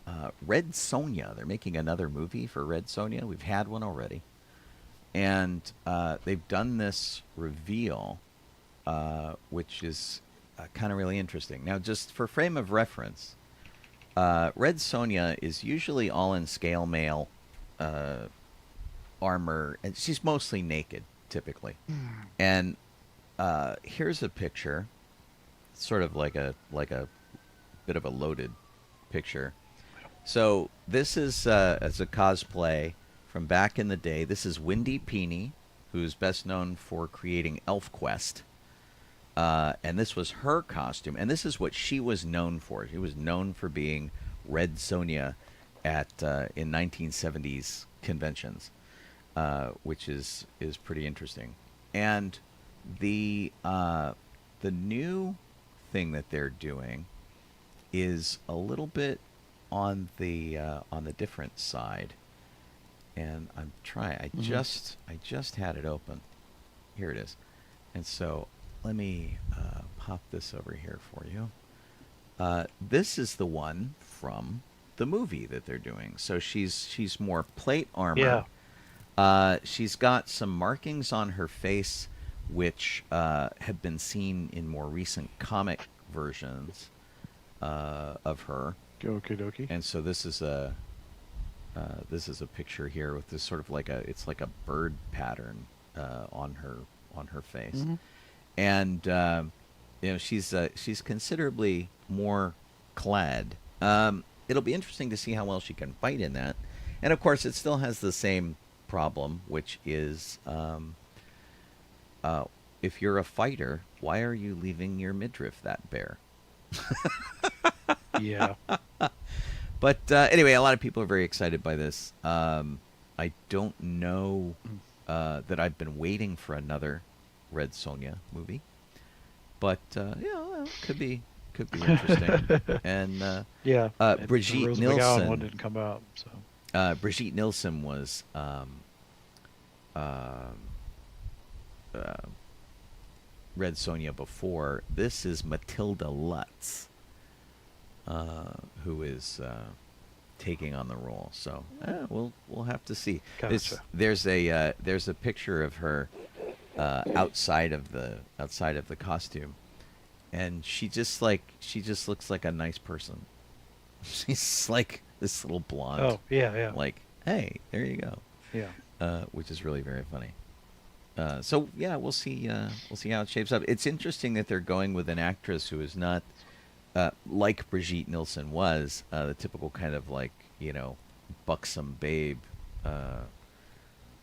Red Sonja. They're making another movie for Red Sonja. We've had one already. And they've done this reveal, which is kind of really interesting. Now, just for frame of reference, Red Sonja is usually all in scale mail armor, and she's mostly naked, typically. And here's a picture, sort of like a bit of a loaded picture. So this is as a cosplay from back in the day. This is Wendy Pini, who's best known for creating ElfQuest. And this was her costume, and this is what she was known for. She was known for being Red Sonja at in 1970s conventions, which is pretty interesting. And the new thing that they're doing is a little bit on the different side. And I'm trying. I just had it open. Here it is. And so let me pop this over here for you. This is the one from the movie that they're doing. So she's more plate armor. She's got some markings on her face, which have been seen in more recent comic versions of her. Okie dokie. And so this is a picture here with this sort of it's like a bird pattern on her face, and she's considerably more clad. It'll be interesting to see how well she can fight in that, and of course it still has the same problem, which is if you're a fighter, why are you leaving your midriff that bare? Yeah. But anyway, a lot of people are very excited by this. I don't know that I've been waiting for another Red Sonja movie, but well, could be interesting. And Yeah. Brigitte the Rose McGowan one Nielsen didn't come out, so. Brigitte Nielsen was Red Sonja before. This is Matilda Lutz, who is taking on the role. So we'll have to see. Gotcha. There's a picture of her outside of the costume, and she just looks like a nice person. She's like this little blonde. Oh yeah. Like, hey, there you go. Yeah. Which is really very funny. So yeah, we'll see how it shapes up. It's interesting that they're going with an actress who is not like Brigitte Nielsen was, the typical kind of buxom babe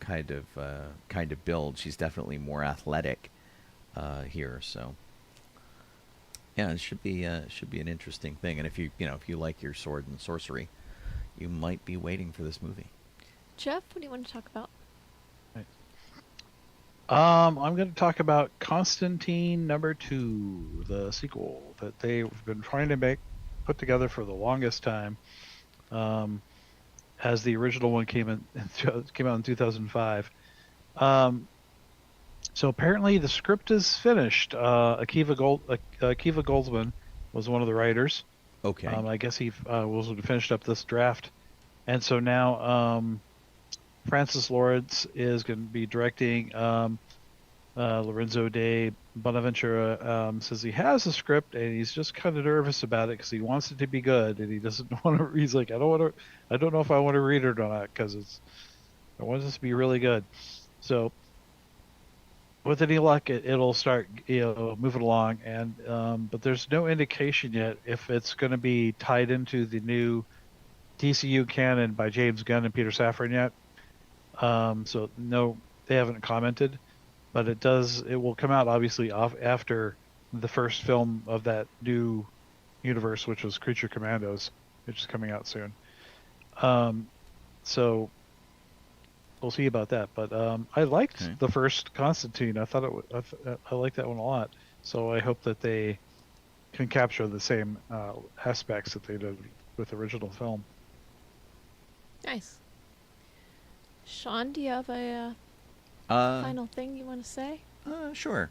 kind of build. She's definitely more athletic here. So yeah, it should be an interesting thing. And if you like your sword and sorcery, you might be waiting for this movie. Jeff, what do you want to talk about? I'm going to talk about Constantine #2, the sequel that they've been trying to put together for the longest time, as the original one came out in 2005. So apparently the script is finished. Akiva Goldsman was one of the writers. Okay. I guess he finished up this draft, and so now Francis Lawrence is going to be directing. Lorenzo de Bonaventura says he has a script and he's just kind of nervous about it because he wants it to be good and he doesn't want to. He's like, I don't know if I want to read it or not because I want this to be really good. So with any luck, it'll start moving along, and but there's no indication yet if it's going to be tied into the new DCU canon by James Gunn and Peter Safran yet. So no, they haven't commented, but it will come out obviously after the first film of that new universe, which was Creature Commandos, which is coming out soon. So we'll see about that. But I liked the first Constantine. I thought I liked that one a lot. So I hope that they can capture the same aspects that they did with the original film. Nice. Sean, do you have a final thing you want to say? Sure.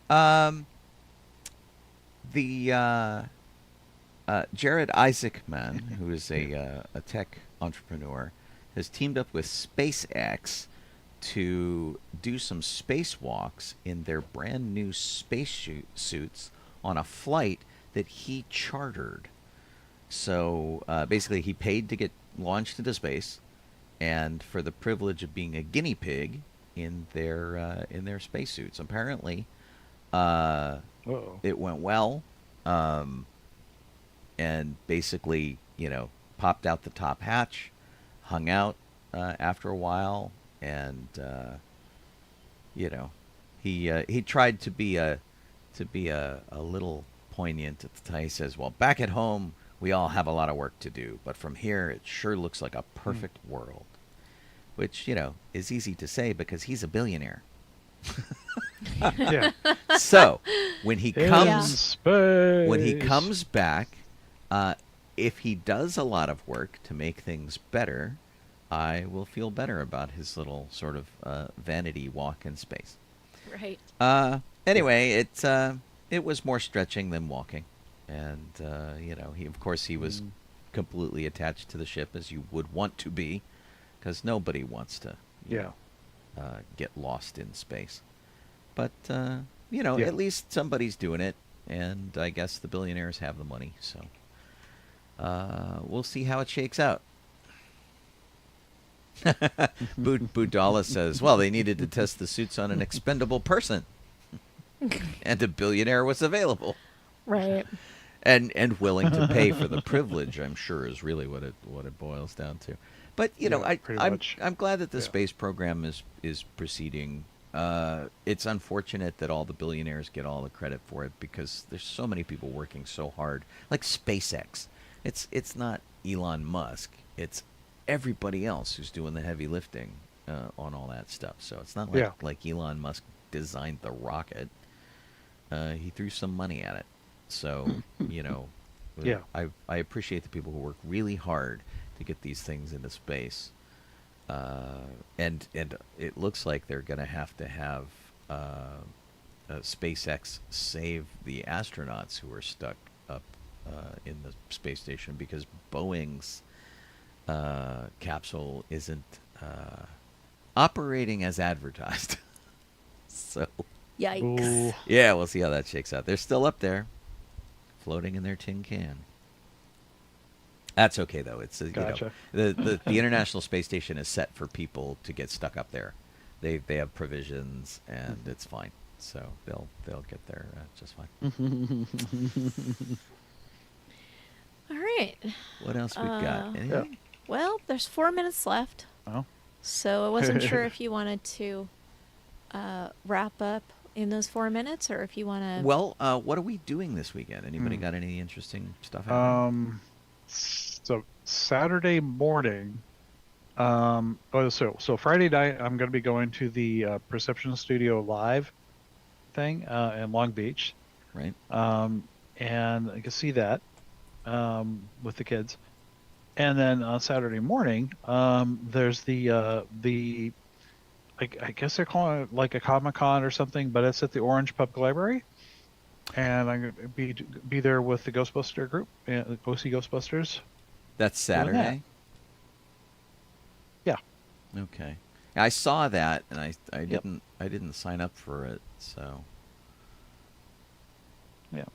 The Jared Isaacman, who is a tech entrepreneur, has teamed up with SpaceX to do some spacewalks in their brand new space suits on a flight that he chartered. So basically, he paid to get launched into space, and for the privilege of being a guinea pig in their spacesuits. Apparently, it went well, and basically, popped out the top hatch, hung out after a while, and he tried to be a little poignant at the time. He says, "Well, back at home, we all have a lot of work to do, but from here, it sure looks like a perfect world." Which, is easy to say because he's a billionaire. Yeah. So, when he comes back, if he does a lot of work to make things better, I will feel better about his little sort of vanity walk in space. Right. Anyway, it was more stretching than walking, and he was completely attached to the ship, as you would want to be, because nobody wants to get lost in space. But Yeah. at least somebody's doing it, and I guess the billionaires have the money. So we'll see how it shakes out. Budala says, well, they needed to test the suits on an expendable person. And a billionaire was available. Right. And willing to pay for the privilege, I'm sure, is really what it boils down to. But I'm glad that the space program is proceeding. It's unfortunate that all the billionaires get all the credit for it, because there's so many people working so hard. Like SpaceX, it's not Elon Musk. It's everybody else who's doing the heavy lifting on all that stuff. So it's not like Elon Musk designed the rocket. He threw some money at it. So, I appreciate the people who work really hard to get these things into space. And it looks like they're going to have SpaceX save the astronauts who are stuck up in the space station, because Boeing's capsule isn't operating as advertised. So, Yikes. Ooh. yeah, we'll see how that shakes out. They're still up there, floating in their tin can. That's okay, though. It's Gotcha. The International Space Station is set for people to get stuck up there. They have provisions, and it's fine. So they'll get there just fine. All right. What else we got? Anything? Well, there's 4 minutes left. Oh. So I wasn't sure if you wanted to wrap up in those 4 minutes, or if you want to... Well, what are we doing this weekend? Anybody got any interesting stuff happening? So Saturday morning, so Friday night, I'm going to be going to the Perception Studio Live thing in Long Beach. Right. And I can see that with the kids. And then on Saturday morning, there's the I guess they're calling it like a Comic-Con or something, but it's at the Orange Public Library. And I'm going to be there with the Ghostbuster group, go see Ghostbusters. That's Saturday? Yeah. Okay. I saw that, and I didn't sign up for it, so... Yeah.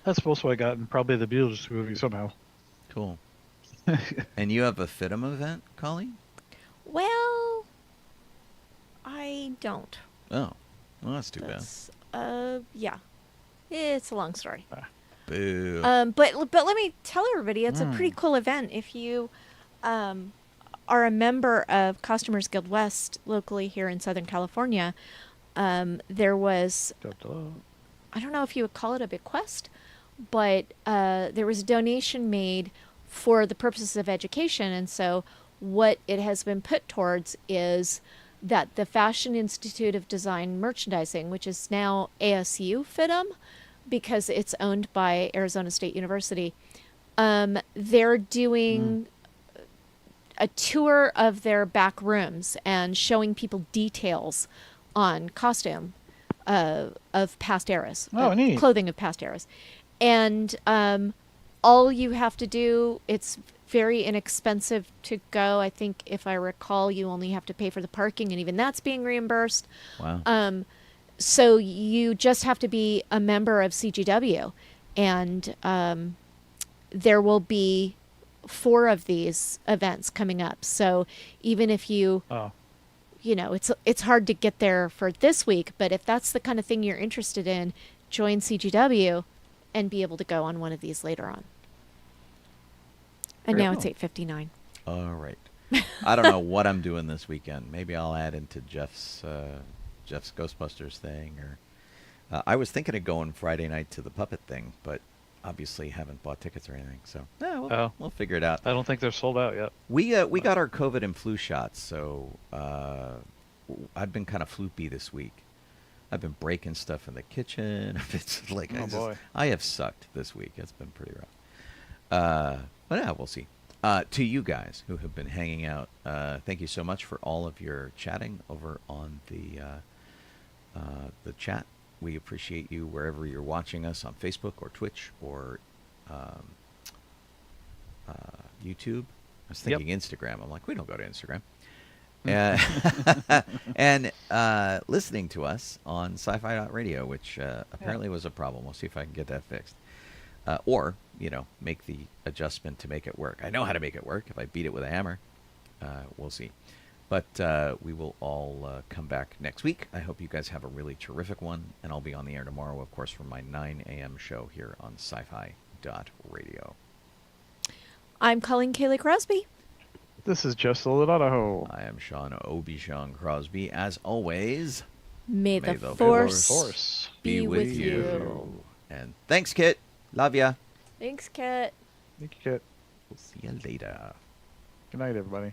That's also what I got in probably the BeetleDeuce movie somehow. Cool. And you have a FITM event, Colleen? Well, I don't. Oh. Well, that's too bad. Yeah. It's a long story. Boo. But let me tell everybody, it's a pretty cool event. If you are a member of Costumers Guild West locally here in Southern California, there was, I don't know if you would call it a bequest, but there was a donation made for the purposes of education. And so what it has been put towards is that the Fashion Institute of Design Merchandising, which is now ASU FITM, because it's owned by Arizona State University, they're doing a tour of their back rooms and showing people details on costume of past eras, neat. clothing of past eras. And all you have to do, it's very inexpensive to go. I think, if I recall, you only have to pay for the parking, and even that's being reimbursed. Wow. So you just have to be a member of CGW, and there will be 4 of these events coming up. So even if you, it's hard to get there for this week, but if that's the kind of thing you're interested in, join CGW and be able to go on one of these later on. And now it's 8:59. All right. I don't know what I'm doing this weekend. Maybe I'll add into Jeff's Ghostbusters thing, or I was thinking of going Friday night to the puppet thing, but obviously haven't bought tickets or anything. So we'll figure it out. I don't think they're sold out yet. We got our COVID and flu shots, so I've been kind of floopy this week. I've been breaking stuff in the kitchen. It's like I have sucked this week. It's been pretty rough. But yeah, we'll see. To you guys who have been hanging out, thank you so much for all of your chatting over on the chat. We appreciate you wherever you're watching us, on Facebook or Twitch or YouTube. I was thinking Instagram. I'm like, we don't go to Instagram. and listening to us on sci-fi.radio, which apparently was a problem. We'll see if I can get that fixed. Or, make the adjustment to make it work. I know how to make it work if I beat it with a hammer. We'll see. But we will all come back next week. I hope you guys have a really terrific one. And I'll be on the air tomorrow, of course, for my 9 a.m. show here on sci-fi.radio. I'm Colleen Kaylee Crosby. This is just a little Donoho. I am Sean Obi-Shawn Crosby. As always, May the force Force be with you. And thanks, Kit. Love ya. Thanks, Kit. Thank you, Kit. We'll see you later. Good night, everybody.